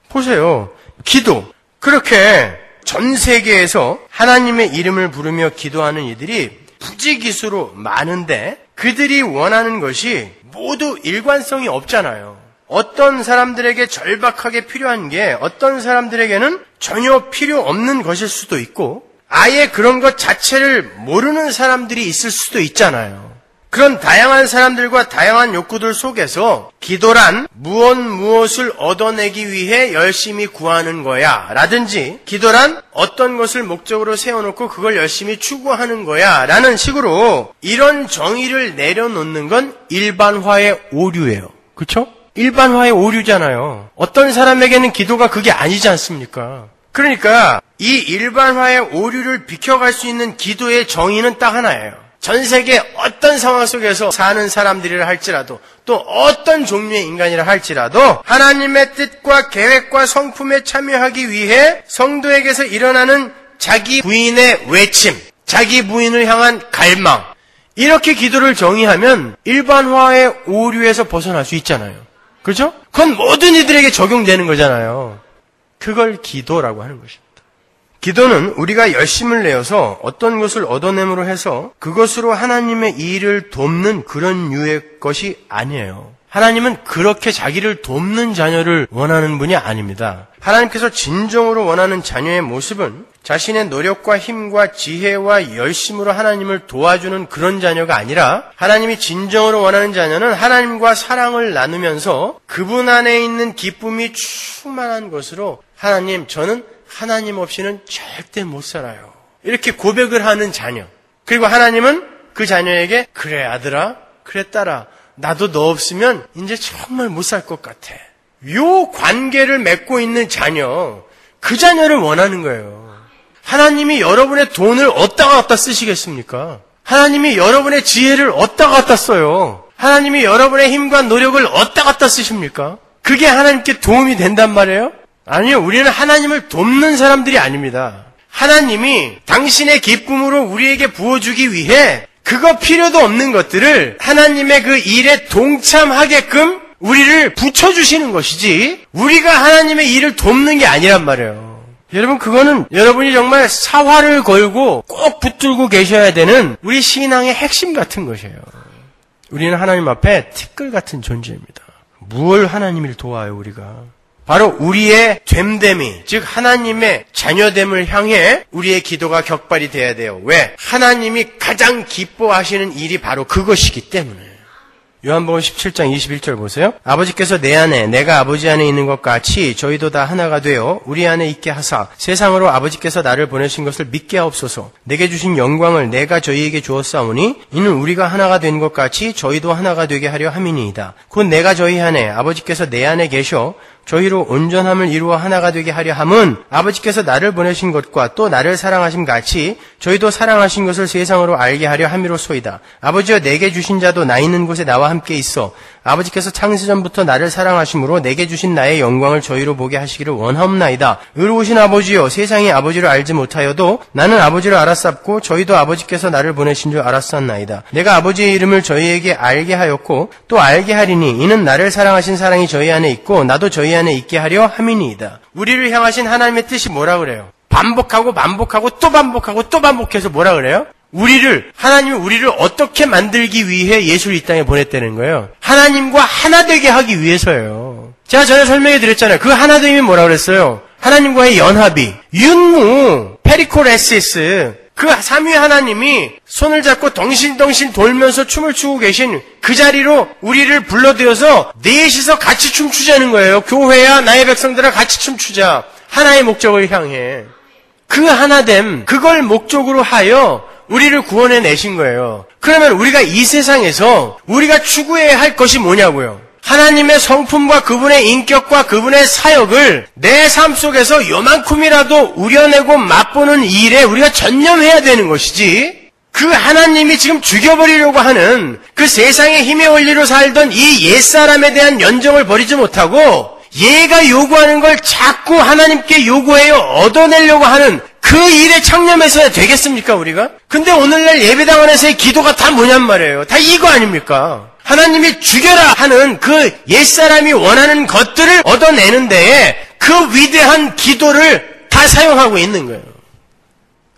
보세요. 기도. 그렇게 전 세계에서 하나님의 이름을 부르며 기도하는 이들이 부지기수로 많은데 그들이 원하는 것이 모두 일관성이 없잖아요. 어떤 사람들에게 절박하게 필요한 게 어떤 사람들에게는 전혀 필요 없는 것일 수도 있고 아예 그런 것 자체를 모르는 사람들이 있을 수도 있잖아요. 그런 다양한 사람들과 다양한 욕구들 속에서 기도란 무엇을 얻어내기 위해 열심히 구하는 거야 라든지 기도란 어떤 것을 목적으로 세워놓고 그걸 열심히 추구하는 거야 라는 식으로 이런 정의를 내려놓는 건 일반화의 오류예요. 그렇죠? 일반화의 오류잖아요. 어떤 사람에게는 기도가 그게 아니지 않습니까? 그러니까 이 일반화의 오류를 비켜갈 수 있는 기도의 정의는 딱 하나예요. 전 세계 어떤 상황 속에서 사는 사람들이라 할지라도 또 어떤 종류의 인간이라 할지라도 하나님의 뜻과 계획과 성품에 참여하기 위해 성도에게서 일어나는 자기 부인의 외침, 자기 부인을 향한 갈망 이렇게 기도를 정의하면 일반화의 오류에서 벗어날 수 있잖아요. 그렇죠? 그건 모든 이들에게 적용되는 거잖아요. 그걸 기도라고 하는 것입니다. 기도는 우리가 열심을 내어서 어떤 것을 얻어냄으로 해서 그것으로 하나님의 일을 돕는 그런 유의 것이 아니에요. 하나님은 그렇게 자기를 돕는 자녀를 원하는 분이 아닙니다. 하나님께서 진정으로 원하는 자녀의 모습은 자신의 노력과 힘과 지혜와 열심으로 하나님을 도와주는 그런 자녀가 아니라, 하나님이 진정으로 원하는 자녀는 하나님과 사랑을 나누면서 그분 안에 있는 기쁨이 충만한 것으로, 하나님, 저는 하나님 없이는 절대 못 살아요, 이렇게 고백을 하는 자녀. 그리고 하나님은 그 자녀에게, 그래 아들아, 그래 딸아, 나도 너 없으면 이제 정말 못 살 것 같아, 요 관계를 맺고 있는 자녀, 그 자녀를 원하는 거예요. 하나님이 여러분의 돈을 어디다 갖다 쓰시겠습니까? 하나님이 여러분의 지혜를 어디다 갖다 써요? 하나님이 여러분의 힘과 노력을 어디다 갖다 쓰십니까? 그게 하나님께 도움이 된단 말이에요? 아니요, 우리는 하나님을 돕는 사람들이 아닙니다. 하나님이 당신의 기쁨으로 우리에게 부어주기 위해 그거 필요도 없는 것들을 하나님의 그 일에 동참하게끔 우리를 붙여주시는 것이지, 우리가 하나님의 일을 돕는 게 아니란 말이에요. 여러분, 그거는 여러분이 정말 사활을 걸고 꼭 붙들고 계셔야 되는 우리 신앙의 핵심 같은 것이에요. 우리는 하나님 앞에 티끌 같은 존재입니다. 무엇을 하나님을 도와요, 우리가? 바로 우리의 됨됨이, 즉 하나님의 자녀됨을 향해 우리의 기도가 격발이 돼야 돼요. 왜? 하나님이 가장 기뻐하시는 일이 바로 그것이기 때문에. 요한복음 17장 21절 보세요. 아버지께서 내 안에 내가 아버지 안에 있는 것 같이 저희도 다 하나가 되어 우리 안에 있게 하사 세상으로 아버지께서 나를 보내신 것을 믿게 하옵소서. 내게 주신 영광을 내가 저희에게 주었사오니 이는 우리가 하나가 된 것 같이 저희도 하나가 되게 하려 함이니이다. 곧 내가 저희 안에 아버지께서 내 안에 계셔 저희로 온전함을 이루어 하나가 되게 하려 함은 아버지께서 나를 보내신 것과 또 나를 사랑하심 같이 저희도 사랑하신 것을 세상으로 알게 하려 함이로소이다. 아버지여 내게 주신 자도 나 있는 곳에 나와 함께 있어 아버지께서 창세전부터 나를 사랑하심으로 내게 주신 나의 영광을 저희로 보게 하시기를 원하옵나이다. 의로우신 아버지여 세상이 아버지를 알지 못하여도 나는 아버지를 알았사옵고 저희도 아버지께서 나를 보내신 줄 알았사옵나이다. 내가 아버지의 이름을 저희에게 알게 하였고 또 알게 하리니 이는 나를 사랑하신 사랑이 저희 안에 있고 나도 저희 안에 있게 하려 함이니이다. 우리를 향하신 하나님의 뜻이 뭐라 그래요? 반복하고 또 반복하고 또 반복해서 뭐라 그래요? 하나님이 우리를 어떻게 만들기 위해 예수를 이 땅에 보냈다는 거예요? 하나님과 하나 되게 하기 위해서예요. 제가 전에 설명해 드렸잖아요. 그 하나됨이 뭐라 그랬어요? 하나님과의 연합이, 윤무, 페리코레시스, 그 삼위 하나님이 손을 잡고 덩실덩실 돌면서 춤을 추고 계신 그 자리로 우리를 불러들여서 넷이서 같이 춤추자는 거예요. 교회야 나의 백성들아 같이 춤추자. 하나의 목적을 향해. 그 하나됨, 그걸 목적으로 하여 우리를 구원해 내신 거예요. 그러면 우리가 이 세상에서 우리가 추구해야 할 것이 뭐냐고요? 하나님의 성품과 그분의 인격과 그분의 사역을 내 삶 속에서 요만큼이라도 우려내고 맛보는 일에 우리가 전념해야 되는 것이지, 그 하나님이 지금 죽여버리려고 하는 그 세상의 힘의 원리로 살던 이 옛사람에 대한 연정을 버리지 못하고 얘가 요구하는 걸 자꾸 하나님께 요구해요 얻어내려고 하는 그 일에 창념해서야 되겠습니까, 우리가? 근데 오늘날 예배당 안에서의 기도가 다 뭐냔 말이에요. 다 이거 아닙니까? 하나님이 죽여라 하는 그 옛사람이 원하는 것들을 얻어내는 데에 그 위대한 기도를 다 사용하고 있는 거예요.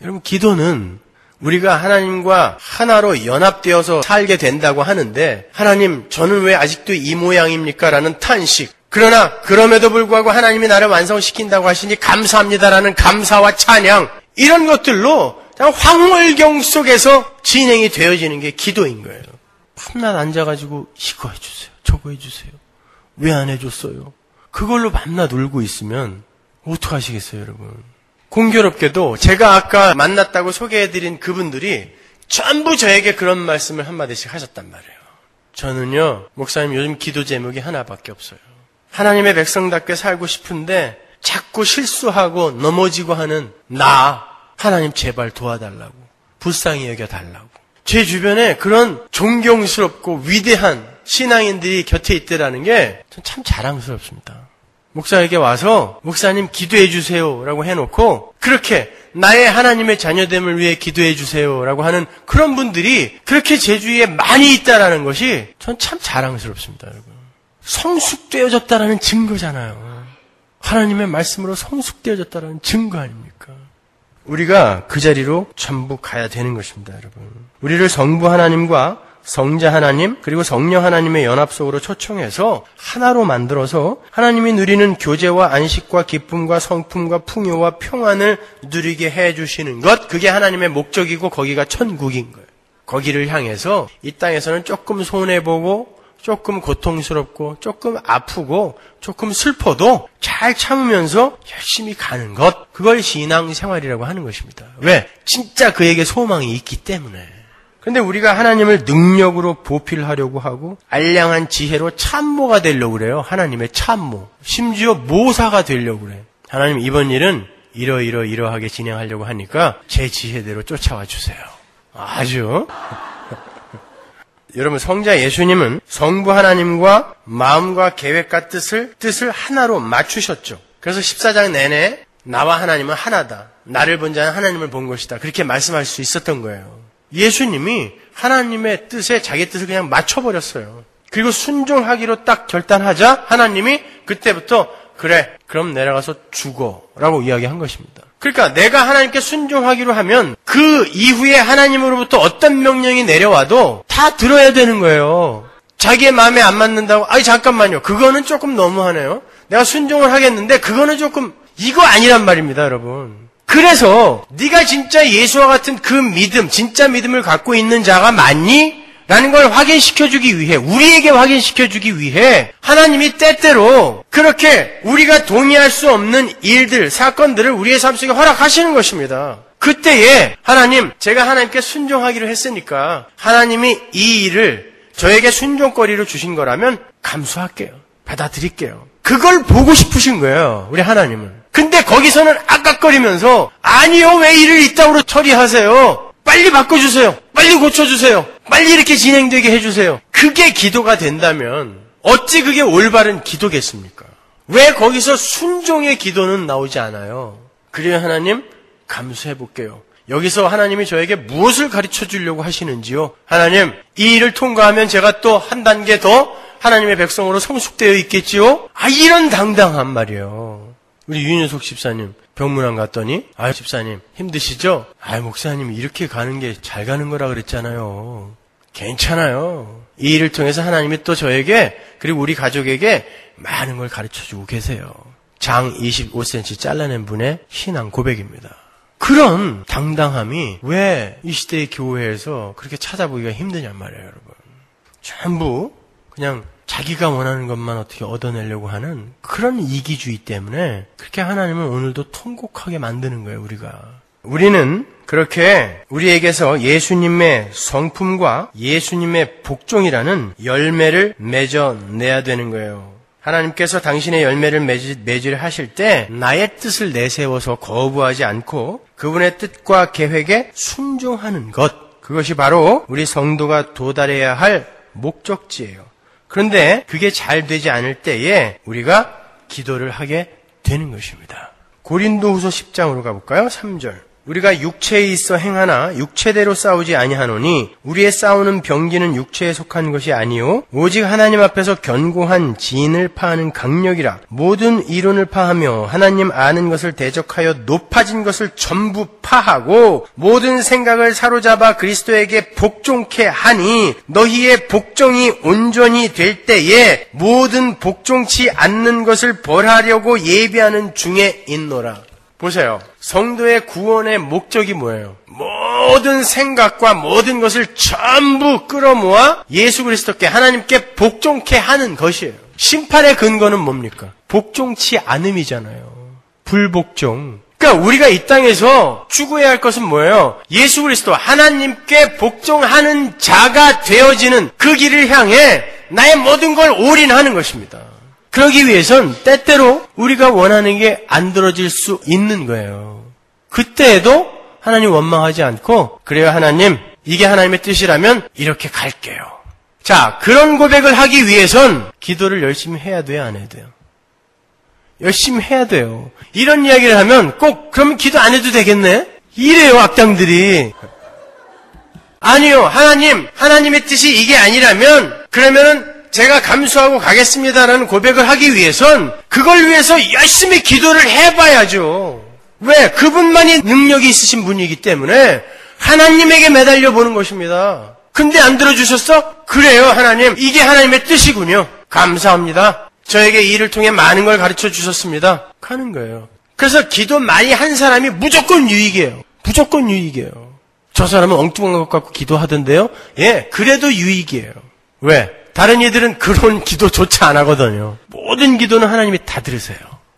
여러분, 기도는 우리가 하나님과 하나로 연합되어서 살게 된다고 하는데, 하나님, 저는 왜 아직도 이 모양입니까? 라는 탄식. 그러나 그럼에도 불구하고 하나님이 나를 완성시킨다고 하시니 감사합니다라는 감사와 찬양, 이런 것들로 황홀경 속에서 진행이 되어지는 게 기도인 거예요. 밤낮 앉아가지고 이거 해주세요, 저거 해주세요, 왜 안 해줬어요? 그걸로 밤낮 울고 있으면 어떡하시겠어요, 여러분? 공교롭게도 제가 아까 만났다고 소개해드린 그분들이 전부 저에게 그런 말씀을 한마디씩 하셨단 말이에요. 저는요, 목사님, 요즘 기도 제목이 하나밖에 없어요. 하나님의 백성답게 살고 싶은데 자꾸 실수하고 넘어지고 하는 나, 하나님 제발 도와달라고, 불쌍히 여겨달라고. 제 주변에 그런 존경스럽고 위대한 신앙인들이 곁에 있더라는 게 참 자랑스럽습니다. 목사에게 와서 목사님 기도해 주세요라고 해놓고 그렇게 나의 하나님의 자녀됨을 위해 기도해 주세요라고 하는 그런 분들이 그렇게 제 주위에 많이 있다라는 것이 전 참 자랑스럽습니다, 여러분. 성숙되어졌다라는 증거잖아요. 하나님의 말씀으로 성숙되어졌다라는 증거 아닙니까? 우리가 그 자리로 전부 가야 되는 것입니다, 여러분. 우리를 성부 하나님과 성자 하나님 그리고 성령 하나님의 연합 속으로 초청해서 하나로 만들어서 하나님이 누리는 교제와 안식과 기쁨과 성품과 풍요와 평안을 누리게 해주시는 것, 그게 하나님의 목적이고 거기가 천국인 거예요. 거기를 향해서 이 땅에서는 조금 손해보고 조금 고통스럽고 조금 아프고 조금 슬퍼도 잘 참으면서 열심히 가는 것, 그걸 신앙생활이라고 하는 것입니다. 왜? 진짜 그에게 소망이 있기 때문에. 그런데 우리가 하나님을 능력으로 보필하려고 하고 알량한 지혜로 참모가 되려고 그래요. 하나님의 참모. 심지어 모사가 되려고 그래요. 하나님 이번 일은 이러하게 진행하려고 하니까 제 지혜대로 쫓아와 주세요. 아주. 여러분, 성자 예수님은 성부 하나님과 마음과 계획과 뜻을 하나로 맞추셨죠. 그래서 14장 내내 나와 하나님은 하나다. 나를 본 자는 하나님을 본 것이다. 그렇게 말씀할 수 있었던 거예요. 예수님이 하나님의 뜻에 자기 뜻을 그냥 맞춰버렸어요. 그리고 순종하기로 딱 결단하자 하나님이 그때부터 그래, 그럼 내려가서 죽어라고 이야기한 것입니다. 그러니까 내가 하나님께 순종하기로 하면 그 이후에 하나님으로부터 어떤 명령이 내려와도 다 들어야 되는 거예요. 자기의 마음에 안 맞는다고, 아니 잠깐만요. 그거는 조금 너무하네요. 내가 순종을 하겠는데 그거는 조금, 이거 아니란 말입니다, 여러분. 그래서 네가 진짜 예수와 같은 그 믿음, 진짜 믿음을 갖고 있는 자가 맞니? 라는 걸 확인시켜주기 위해, 우리에게 확인시켜주기 위해 하나님이 때때로 그렇게 우리가 동의할 수 없는 일들, 사건들을 우리의 삶 속에 허락하시는 것입니다. 그때에 하나님, 제가 하나님께 순종하기로 했으니까 하나님이 이 일을 저에게 순종거리로 주신 거라면 감수할게요. 받아들일게요. 그걸 보고 싶으신 거예요, 우리 하나님은. 근데 거기서는 아깝거리면서 아니요, 왜 일을 이따구로 처리하세요? 빨리 바꿔주세요. 빨리 고쳐주세요. 빨리 이렇게 진행되게 해주세요. 그게 기도가 된다면 어찌 그게 올바른 기도겠습니까? 왜 거기서 순종의 기도는 나오지 않아요? 그래요, 하나님, 감수해볼게요. 여기서 하나님이 저에게 무엇을 가르쳐 주려고 하시는지요? 하나님, 이 일을 통과하면 제가 또 한 단계 더 하나님의 백성으로 성숙되어 있겠지요? 이런 당당한 말이에요. 우리 윤효석 집사님 병문안 갔더니, 집사님 힘드시죠? 목사님 이렇게 가는 게 잘 가는 거라 그랬잖아요. 괜찮아요. 이 일을 통해서 하나님이 또 저에게 그리고 우리 가족에게 많은 걸 가르쳐주고 계세요. 장 25cm 잘라낸 분의 신앙 고백입니다. 그런 당당함이 왜 이 시대의 교회에서 그렇게 찾아보기가 힘드냔 말이에요, 여러분. 전부 그냥 자기가 원하는 것만 어떻게 얻어내려고 하는 그런 이기주의 때문에 그렇게 하나님은 오늘도 통곡하게 만드는 거예요, 우리가. 우리는 그렇게 우리에게서 예수님의 성품과 예수님의 복종이라는 열매를 맺어내야 되는 거예요. 하나님께서 당신의 열매를 맺으려 하실 때 나의 뜻을 내세워서 거부하지 않고 그분의 뜻과 계획에 순종하는 것, 그것이 바로 우리 성도가 도달해야 할 목적지예요. 그런데 그게 잘 되지 않을 때에 우리가 기도를 하게 되는 것입니다. 고린도후서 10장으로 가볼까요? 3절. 우리가 육체에 있어 행하나 육체대로 싸우지 아니하노니 우리의 싸우는 병기는 육체에 속한 것이 아니요 오직 하나님 앞에서 견고한 진을 파하는 강력이라. 모든 이론을 파하며 하나님 아는 것을 대적하여 높아진 것을 전부 파하고 모든 생각을 사로잡아 그리스도에게 복종케 하니 너희의 복종이 온전히 될 때에 모든 복종치 않는 것을 벌하려고 예비하는 중에 있노라. 보세요. 성도의 구원의 목적이 뭐예요? 모든 생각과 모든 것을 전부 끌어모아 예수 그리스도께, 하나님께 복종케 하는 것이에요. 심판의 근거는 뭡니까? 복종치 않음이잖아요. 불복종. 그러니까 우리가 이 땅에서 추구해야 할 것은 뭐예요? 예수 그리스도, 하나님께 복종하는 자가 되어지는 그 길을 향해 나의 모든 걸 올인하는 것입니다. 그러기 위해선 때때로 우리가 원하는 게 안 들어질 수 있는 거예요. 그때에도 하나님 원망하지 않고, 그래요 하나님, 이게 하나님의 뜻이라면 이렇게 갈게요. 자, 그런 고백을 하기 위해선 기도를 열심히 해야 돼요, 안 해야 돼요? 열심히 해야 돼요. 이런 이야기를 하면 꼭 그러면 기도 안 해도 되겠네? 이래요, 악당들이. 아니요, 하나님의 뜻이 이게 아니라면 그러면은 제가 감수하고 가겠습니다라는 고백을 하기 위해선 그걸 위해서 열심히 기도를 해봐야죠. 왜? 그분만이 능력이 있으신 분이기 때문에 하나님에게 매달려 보는 것입니다. 근데 안 들어주셨어? 그래요, 하나님. 이게 하나님의 뜻이군요. 감사합니다. 저에게 이 일을 통해 많은 걸 가르쳐 주셨습니다. 하는 거예요. 그래서 기도 많이 한 사람이 무조건 유익이에요. 무조건 유익이에요. 저 사람은 엉뚱한 것 갖고 기도하던데요? 예, 그래도 유익이에요. 왜? 다른 이들은 그런 기도조차 안 하거든요. 모든 기도는 하나님이 다 들으세요.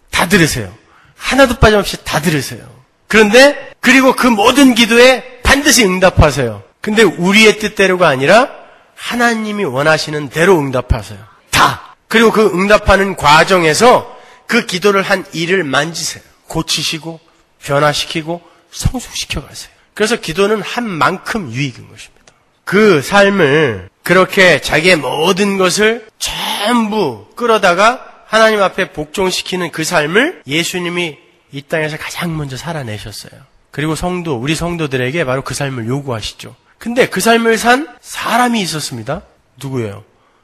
다 들으세요. 하나도 빠짐없이 다 들으세요. 그런데 그리고 그 모든 기도에 반드시 응답하세요. 근데 우리의 뜻대로가 아니라 하나님이 원하시는 대로 응답하세요. 다. 그리고 그 응답하는 과정에서 그 기도를 한 일을 만지세요. 고치시고 변화시키고 성숙시켜 가세요. 그래서 기도는 한 만큼 유익인 것입니다. 그 삶을 그렇게 자기의 모든 것을 전부 끌어다가 하나님 앞에 복종시키는 그 삶을 예수님이 이 땅에서 가장 먼저 살아내셨어요. 그리고 우리 성도들에게 바로 그 삶을 요구하시죠. 근데 그 삶을 산 사람이 있었습니다. 누구예요?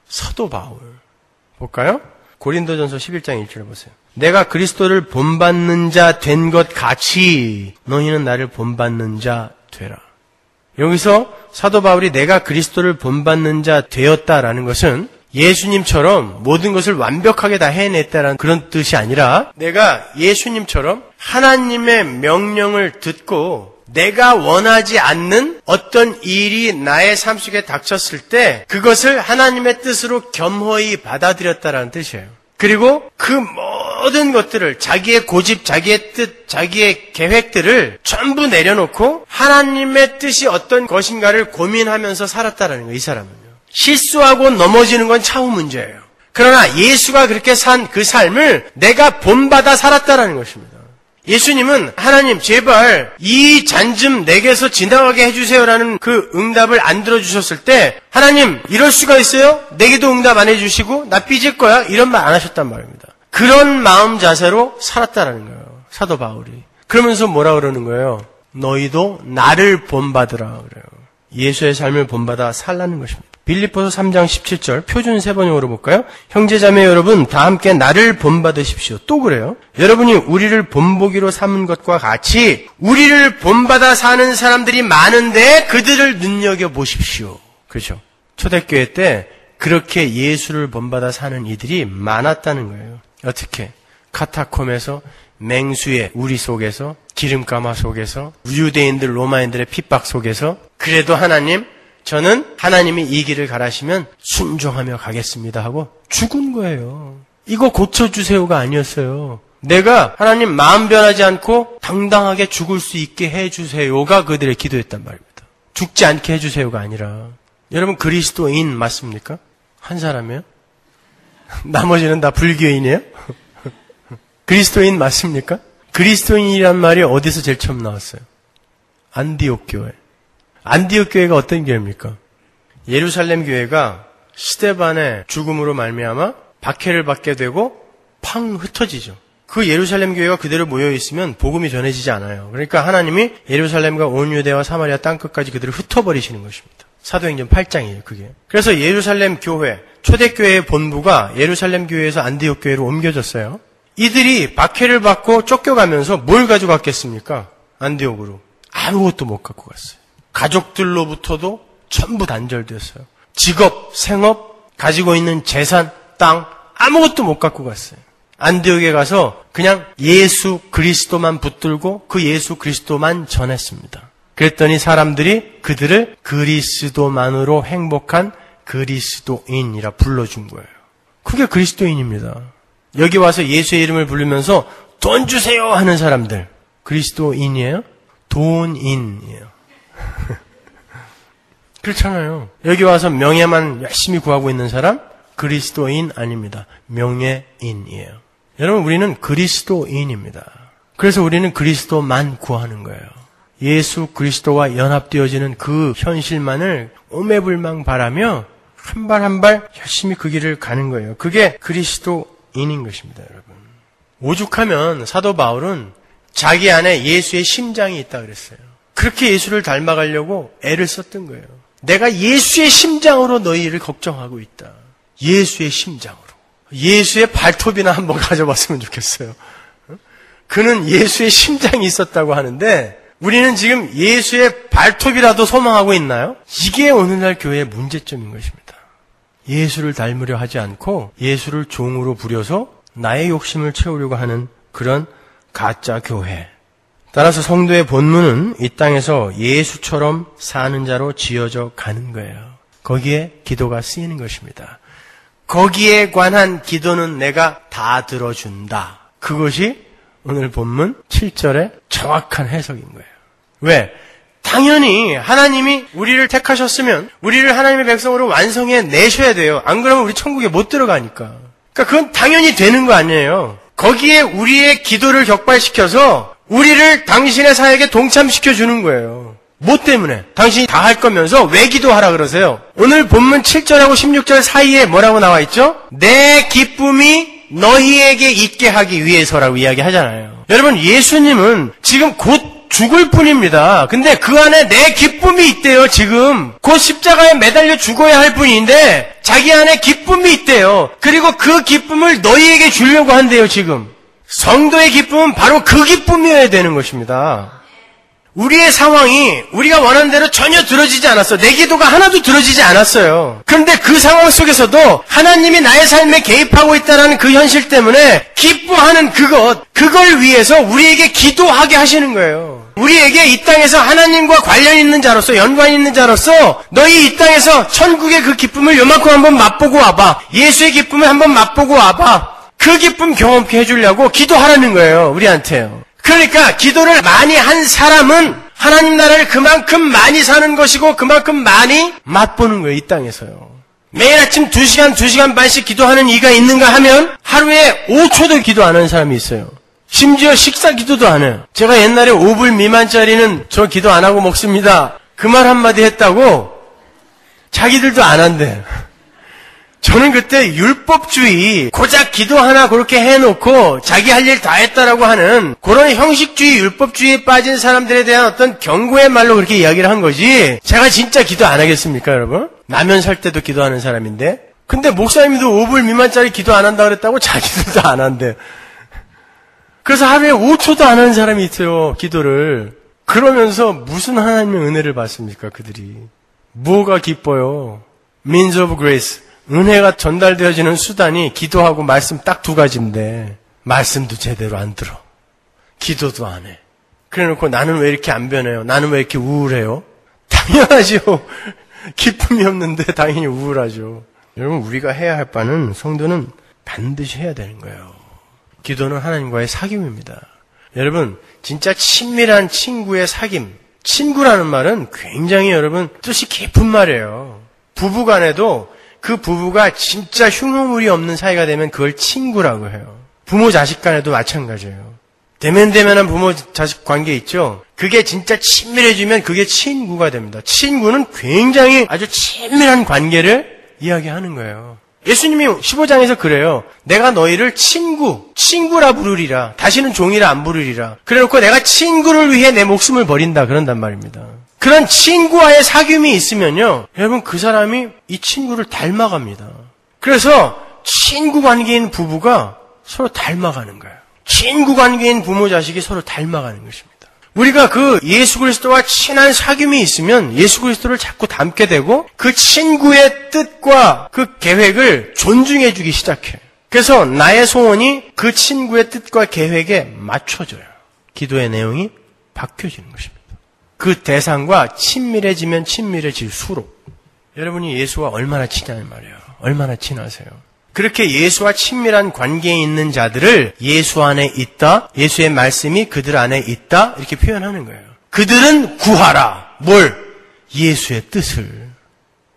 사도 바울. 볼까요? 고린도전서 11장 1절을 보세요. 내가 그리스도를 본받는 자 된 것 같이 너희는 나를 본받는 자 되라. 여기서 사도 바울이 내가 그리스도를 본받는 자 되었다라는 것은 예수님처럼 모든 것을 완벽하게 다 해냈다라는 그런 뜻이 아니라 내가 예수님처럼 하나님의 명령을 듣고 내가 원하지 않는 어떤 일이 나의 삶 속에 닥쳤을 때 그것을 하나님의 뜻으로 겸허히 받아들였다라는 뜻이에요. 그리고 그 모든 것들을 자기의 고집, 자기의 뜻, 자기의 계획들을 전부 내려놓고 하나님의 뜻이 어떤 것인가를 고민하면서 살았다라는 거예요. 이 사람은요. 실수하고 넘어지는 건 차후 문제예요. 그러나 예수가 그렇게 산 그 삶을 내가 본받아 살았다라는 것입니다. 예수님은 하나님 제발 이 잔 좀 내게서 지나가게 해주세요라는 그 응답을 안 들어주셨을 때 하나님 이럴 수가 있어요? 내게도 응답 안 해주시고 나 삐질 거야? 이런 말 안 하셨단 말입니다. 그런 마음 자세로 살았다라는 거예요. 사도 바울이. 그러면서 뭐라 그러는 거예요? 너희도 나를 본받으라 그래요. 예수의 삶을 본받아 살라는 것입니다. 빌립보서 3장 17절 표준 세번역으로 볼까요? 형제자매 여러분 다 함께 나를 본받으십시오. 또 그래요. 여러분이 우리를 본보기로 삼은 것과 같이 우리를 본받아 사는 사람들이 많은데 그들을 눈여겨보십시오. 그렇죠. 초대교회 때 그렇게 예수를 본받아 사는 이들이 많았다는 거예요. 어떻게? 카타콤에서 맹수의 우리 속에서 기름가마 속에서 유대인들 로마인들의 핍박 속에서 그래도 하나님 저는 하나님이 이 길을 가라시면 순종하며 가겠습니다 하고 죽은 거예요. 이거 고쳐주세요가 아니었어요. 내가 하나님 마음 변하지 않고 당당하게 죽을 수 있게 해주세요가 그들의 기도였단 말입니다. 죽지 않게 해주세요가 아니라. 여러분 그리스도인 맞습니까? 한 사람이에요? 나머지는 다 불교인이에요? 그리스도인 맞습니까? 그리스도인이란 말이 어디서 제일 처음 나왔어요? 안디옥 교회. 안디옥 교회가 어떤 교회입니까? 예루살렘 교회가 스데반의 죽음으로 말미암아 박해를 받게 되고 팡 흩어지죠. 그 예루살렘 교회가 그대로 모여 있으면 복음이 전해지지 않아요. 그러니까 하나님이 예루살렘과 온 유대와 사마리아 땅끝까지 그들을 흩어버리시는 것입니다. 사도행전 8장이에요, 그게. 그래서 예루살렘 교회, 초대교회의 본부가 예루살렘 교회에서 안디옥 교회로 옮겨졌어요. 이들이 박해를 받고 쫓겨가면서 뭘 가져갔겠습니까? 안디옥으로. 아무것도 못 갖고 갔어요. 가족들로부터도 전부 단절됐어요. 직업, 생업, 가지고 있는 재산, 땅 아무것도 못 갖고 갔어요. 안디옥에 가서 그냥 예수 그리스도만 붙들고 그 예수 그리스도만 전했습니다. 그랬더니 사람들이 그들을 그리스도만으로 행복한 그리스도인이라 불러준 거예요. 그게 그리스도인입니다. 여기 와서 예수의 이름을 부르면서 돈 주세요 하는 사람들 그리스도인이에요? 돈인이에요. 그렇잖아요. 여기 와서 명예만 열심히 구하고 있는 사람 그리스도인 아닙니다. 명예인이에요. 여러분 우리는 그리스도인입니다. 그래서 우리는 그리스도만 구하는 거예요. 예수 그리스도와 연합되어지는 그 현실만을 오매불망 바라며 한 발 한 발 열심히 그 길을 가는 거예요. 그게 그리스도인인 것입니다, 여러분. 오죽하면 사도 바울은 자기 안에 예수의 심장이 있다 그랬어요. 그렇게 예수를 닮아가려고 애를 썼던 거예요. 내가 예수의 심장으로 너희를 걱정하고 있다. 예수의 심장으로. 예수의 발톱이나 한번 가져봤으면 좋겠어요. 그는 예수의 심장이 있었다고 하는데 우리는 지금 예수의 발톱이라도 소망하고 있나요? 이게 오늘날 교회의 문제점인 것입니다. 예수를 닮으려 하지 않고 예수를 종으로 부려서 나의 욕심을 채우려고 하는 그런 가짜 교회. 따라서 성도의 본문은 이 땅에서 예수처럼 사는 자로 지어져 가는 거예요. 거기에 기도가 쓰이는 것입니다. 거기에 관한 기도는 내가 다 들어준다. 그것이 오늘 본문 7절의 정확한 해석인 거예요. 왜? 당연히 하나님이 우리를 택하셨으면 우리를 하나님의 백성으로 완성해 내셔야 돼요. 안 그러면 우리 천국에 못 들어가니까. 그러니까 그건 당연히 되는 거 아니에요. 거기에 우리의 기도를 격발시켜서 우리를 당신의 사역에 동참시켜 주는 거예요. 뭐 때문에? 당신이 다 할 거면서 왜 기도하라 그러세요? 오늘 본문 7절하고 16절 사이에 뭐라고 나와 있죠? 내 기쁨이 너희에게 있게 하기 위해서라고 이야기하잖아요. 여러분, 예수님은 지금 곧 죽을 뿐입니다. 근데 그 안에 내 기쁨이 있대요, 지금. 곧 십자가에 매달려 죽어야 할 뿐인데 자기 안에 기쁨이 있대요. 그리고 그 기쁨을 너희에게 주려고 한대요, 지금. 성도의 기쁨은 바로 그 기쁨이어야 되는 것입니다. 우리의 상황이 우리가 원하는 대로 전혀 들어지지 않았어. 내 기도가 하나도 들어지지 않았어요. 그런데 그 상황 속에서도 하나님이 나의 삶에 개입하고 있다는 그 현실 때문에 기뻐하는 그걸 위해서 우리에게 기도하게 하시는 거예요. 우리에게 이 땅에서 하나님과 관련 있는 자로서, 연관 있는 자로서 너희 이 땅에서 천국의 그 기쁨을 요만큼 한번 맛보고 와봐. 예수의 기쁨을 한번 맛보고 와봐. 그 기쁨 경험케 해주려고 기도하라는 거예요, 우리한테요. 그러니까 기도를 많이 한 사람은 하나님 나라를 그만큼 많이 사는 것이고 그만큼 많이 맛보는 거예요, 이 땅에서요. 매일 아침 2시간 반씩 기도하는 이가 있는가 하면 하루에 5초도 기도 안 하는 사람이 있어요. 심지어 식사 기도도 안 해요. 제가 옛날에 5불 미만짜리는 저 기도 안 하고 먹습니다. 그 말 한마디 했다고 자기들도 안 한대. 저는 그때 율법주의, 고작 기도 하나 그렇게 해놓고 자기 할 일 다 했다라고 하는 그런 형식주의, 율법주의에 빠진 사람들에 대한 어떤 경고의 말로 그렇게 이야기를 한 거지. 제가 진짜 기도 안 하겠습니까, 여러분? 라면 살 때도 기도하는 사람인데. 근데 목사님도 5불 미만짜리 기도 안 한다 그랬다고 자기들도 안 한대. 그래서 하루에 5초도 안 하는 사람이 있어요, 기도를. 그러면서 무슨 하나님의 은혜를 받습니까, 그들이? 뭐가 기뻐요? Means of grace. 은혜가 전달되어지는 수단이 기도하고 말씀 딱 2가지인데 말씀도 제대로 안 들어. 기도도 안 해. 그래놓고 나는 왜 이렇게 안 변해요? 나는 왜 이렇게 우울해요? 당연하죠. 기쁨이 없는데 당연히 우울하죠. 여러분, 우리가 해야 할 바는 성도는 반드시 해야 되는 거예요. 기도는 하나님과의 사귐입니다. 여러분, 진짜 친밀한 친구의 사귐. 친구라는 말은 굉장히 여러분 뜻이 깊은 말이에요. 부부간에도 그 부부가 진짜 흉흉물이 없는 사이가 되면 그걸 친구라고 해요. 부모 자식 간에도 마찬가지예요. 대면대면한 부모 자식 관계 있죠? 그게 진짜 친밀해지면 그게 친구가 됩니다. 친구는 굉장히 아주 친밀한 관계를 이야기하는 거예요. 예수님이 15장에서 그래요. 내가 너희를 친구라 부르리라. 다시는 종이라 안 부르리라. 그래놓고 내가 친구를 위해 내 목숨을 버린다. 그런단 말입니다. 그런 친구와의 사귐이 있으면요, 여러분, 그 사람이 이 친구를 닮아갑니다. 그래서 친구 관계인 부부가 서로 닮아가는 거예요. 친구 관계인 부모 자식이 서로 닮아가는 것입니다. 우리가 그 예수 그리스도와 친한 사귐이 있으면 예수 그리스도를 자꾸 닮게 되고 그 친구의 뜻과 그 계획을 존중해 주기 시작해요. 그래서 나의 소원이 그 친구의 뜻과 계획에 맞춰져요. 기도의 내용이 바뀌어지는 것입니다. 그 대상과 친밀해지면 친밀해질수록 여러분이 예수와 얼마나 친하냐 말이에요. 얼마나 친하세요. 그렇게 예수와 친밀한 관계에 있는 자들을 예수 안에 있다, 예수의 말씀이 그들 안에 있다, 이렇게 표현하는 거예요. 그들은 구하라. 뭘? 예수의 뜻을.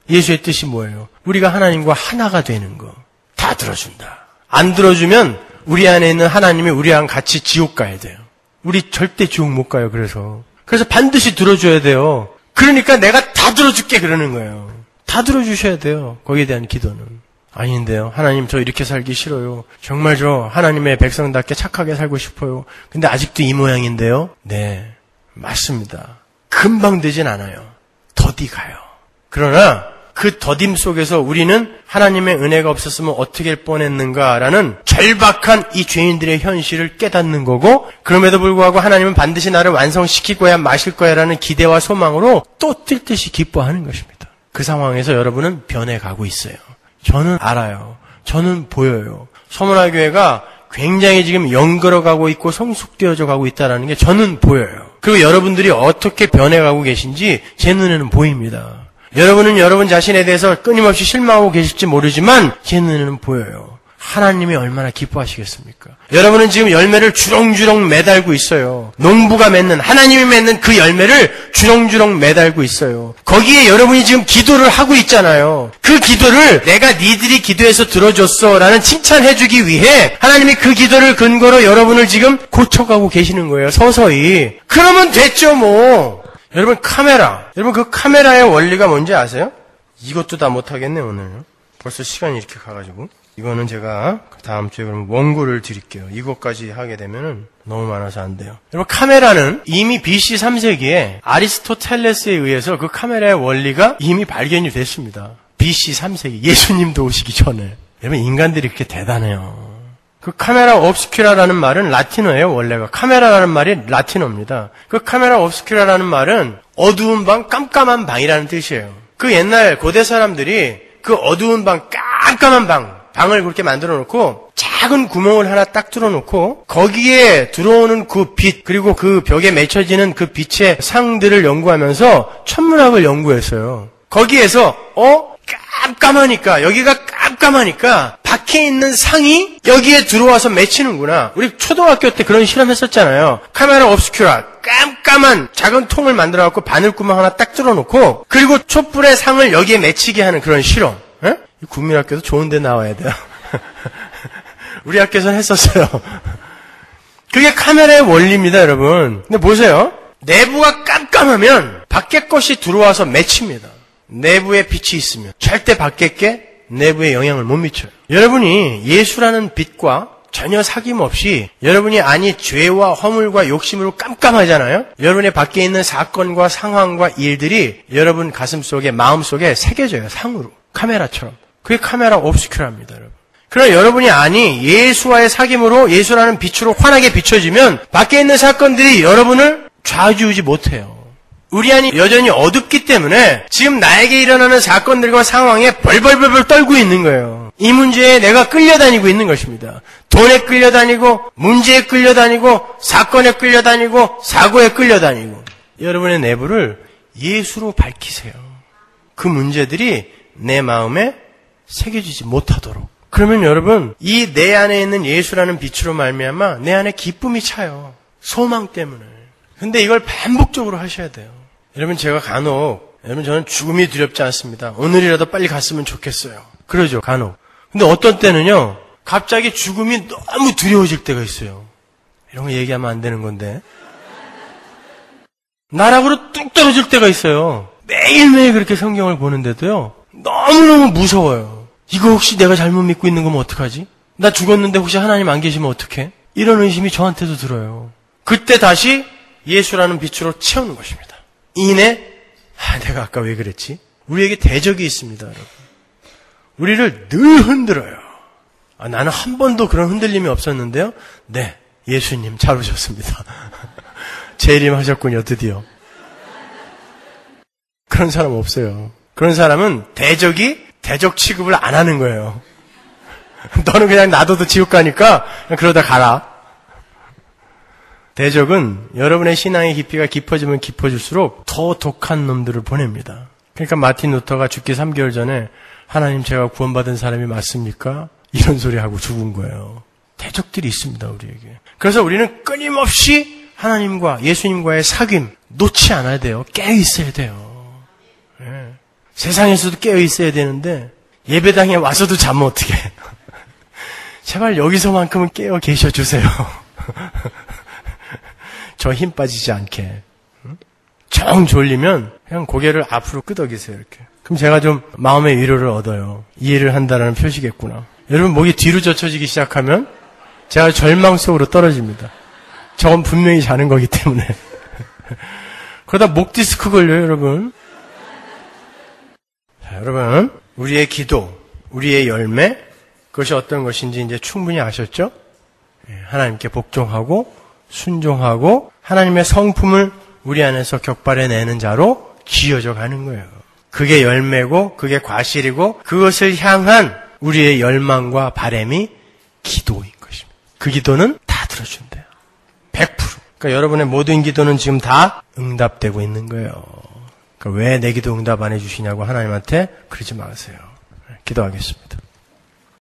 예수의 뜻이 뭐예요? 우리가 하나님과 하나가 되는 거. 다 들어준다. 안 들어주면 우리 안에 있는 하나님이 우리랑 같이 지옥 가야 돼요. 우리 절대 지옥 못 가요. 그래서 반드시 들어줘야 돼요. 그러니까 내가 다 들어줄게 그러는 거예요. 다 들어주셔야 돼요. 거기에 대한 기도는. 아닌데요. 하나님, 저 이렇게 살기 싫어요. 정말 저 하나님의 백성답게 착하게 살고 싶어요. 근데 아직도 이 모양인데요. 네, 맞습니다. 금방 되진 않아요. 더디 가요. 그러나 그 더딤 속에서 우리는 하나님의 은혜가 없었으면 어떻게 될 뻔했는가라는 절박한 이 죄인들의 현실을 깨닫는 거고, 그럼에도 불구하고 하나님은 반드시 나를 완성시키고야 마실 거야라는 기대와 소망으로 또 뛸 듯이 기뻐하는 것입니다. 그 상황에서 여러분은 변해가고 있어요. 저는 알아요. 저는 보여요. 서문화교회가 굉장히 지금 연걸어가고 있고 성숙되어져 가고 있다는 게 저는 보여요. 그리고 여러분들이 어떻게 변해가고 계신지 제 눈에는 보입니다. 여러분은 여러분 자신에 대해서 끊임없이 실망하고 계실지 모르지만 제 눈에는 보여요. 하나님이 얼마나 기뻐하시겠습니까? 여러분은 지금 열매를 주렁주렁 매달고 있어요. 농부가 맺는, 하나님이 맺는 그 열매를 주렁주렁 매달고 있어요. 거기에 여러분이 지금 기도를 하고 있잖아요. 그 기도를 내가 니들이 기도해서 들어줬어 라는 칭찬해주기 위해 하나님이 그 기도를 근거로 여러분을 지금 고쳐가고 계시는 거예요. 서서히. 그러면 됐죠 뭐. 여러분 여러분 그 카메라의 원리가 뭔지 아세요? 이것도 다 못하겠네 오늘. 벌써 시간이 이렇게 가가지고. 이거는 제가 다음 주에 그럼 원고를 드릴게요. 이것까지 하게 되면은 너무 많아서 안 돼요. 여러분 카메라는 이미 BC 3세기에 아리스토텔레스에 의해서 그 카메라의 원리가 이미 발견이 됐습니다. BC 3세기 예수님도 오시기 전에. 여러분 인간들이 그렇게 대단해요. 그 카메라 옵스큐라라는 말은 라틴어예요. 원래가 카메라라는 말이 라틴어입니다. 그 카메라 옵스큐라라는 말은 어두운 방, 깜깜한 방이라는 뜻이에요. 그 옛날 고대 사람들이 그 어두운 방, 깜깜한 방을 그렇게 만들어 놓고 작은 구멍을 하나 딱 뚫어 놓고 거기에 들어오는 그 빛, 그리고 그 벽에 맺혀지는 그 빛의 상들을 연구하면서 천문학을 연구했어요. 거기에서 깜깜하니까, 여기가 깜깜하니까 밖에 있는 상이 여기에 들어와서 맺히는구나. 우리 초등학교 때 그런 실험 했었잖아요. 카메라 옵스큐라, 깜깜한 작은 통을 만들어 갖고 바늘구멍 하나 딱 뚫어 놓고, 그리고 촛불의 상을 여기에 맺히게 하는 그런 실험. 이 국민학교도 좋은 데 나와야 돼요. 우리 학교에서는 했었어요. 그게 카메라의 원리입니다, 여러분. 근데 보세요. 내부가 깜깜하면 밖에 것이 들어와서 맺힙니다. 내부에 빛이 있으면 절대 밖에 게 내부에 영향을 못 미쳐요. 여러분이 예수라는 빛과 전혀 사귐 없이 여러분이 죄와 허물과 욕심으로 깜깜하잖아요. 여러분의 밖에 있는 사건과 상황과 일들이 여러분 가슴 속에, 마음 속에 새겨져요. 상으로. 카메라처럼. 그게 카메라 옵스큐라입니다, 여러분. 그러나 여러분이 예수와의 사귐으로, 예수라는 빛으로 환하게 비춰지면 밖에 있는 사건들이 여러분을 좌지우지 못해요. 우리 안이 여전히 어둡기 때문에 지금 나에게 일어나는 사건들과 상황에 벌벌벌 떨고 있는 거예요. 이 문제에 내가 끌려다니고 있는 것입니다. 돈에 끌려다니고, 문제에 끌려다니고, 사건에 끌려다니고, 사고에 끌려다니고. 여러분의 내부를 예수로 밝히세요. 그 문제들이 내 마음에 새겨지지 못하도록. 그러면 여러분, 이 내 안에 있는 예수라는 빛으로 말미암아 내 안에 기쁨이 차요. 소망 때문에. 근데 이걸 반복적으로 하셔야 돼요. 여러분 제가 간혹, 여러분 저는 죽음이 두렵지 않습니다. 오늘이라도 빨리 갔으면 좋겠어요. 그러죠, 간혹. 근데 어떤 때는요, 갑자기 죽음이 너무 두려워질 때가 있어요. 이런 거 얘기하면 안 되는 건데. 나락으로 뚝 떨어질 때가 있어요. 매일매일 그렇게 성경을 보는데도요, 너무너무 무서워요. 이거 혹시 내가 잘못 믿고 있는 거면 어떡하지? 나 죽었는데 혹시 하나님 안 계시면 어떡해? 이런 의심이 저한테도 들어요. 그때 다시 예수라는 빛으로 채우는 것입니다. 이내, 내가 아까 왜 그랬지? 우리에게 대적이 있습니다, 여러분. 우리를 늘 흔들어요. 나는 한 번도 그런 흔들림이 없었는데요. 네, 예수님 잘 오셨습니다. 재림하셨군요, 드디어. 그런 사람 없어요. 그런 사람은 대적 취급을 안 하는 거예요. 너는 그냥 놔둬도 지옥 가니까 그냥 그러다 가라. 대적은 여러분의 신앙의 깊이가 깊어지면 깊어질수록 더 독한 놈들을 보냅니다. 그러니까 마틴 루터가 죽기 3개월 전에 하나님 제가 구원받은 사람이 맞습니까? 이런 소리 하고 죽은 거예요. 대적들이 있습니다, 우리에게. 그래서 우리는 끊임없이 하나님과 예수님과의 사귐 놓지 않아야 돼요. 깨어 있어야 돼요. 네. 세상에서도 깨어 있어야 되는데 예배당에 와서도 자면 어떡해. 제발 여기서만큼은 깨어 계셔 주세요. 저 힘 빠지지 않게. 정 졸리면 그냥 고개를 앞으로 끄덕이세요, 이렇게. 그럼 제가 좀 마음의 위로를 얻어요. 이해를 한다라는 표시겠구나. 여러분 목이 뒤로 젖혀지기 시작하면 제가 절망 속으로 떨어집니다. 저건 분명히 자는 거기 때문에. 그러다 목 디스크 걸려요, 여러분. 여러분, 우리의 기도, 우리의 열매, 그것이 어떤 것인지 이제 충분히 아셨죠? 하나님께 복종하고 순종하고 하나님의 성품을 우리 안에서 격발해내는 자로 지어져 가는 거예요. 그게 열매고 그게 과실이고 그것을 향한 우리의 열망과 바람이 기도인 것입니다. 그 기도는 다 들어준대요. 100%. 그러니까 여러분의 모든 기도는 지금 다 응답되고 있는 거예요. 그러니까 왜 내 기도 응답 안 해주시냐고 하나님한테 그러지 마세요. 기도하겠습니다.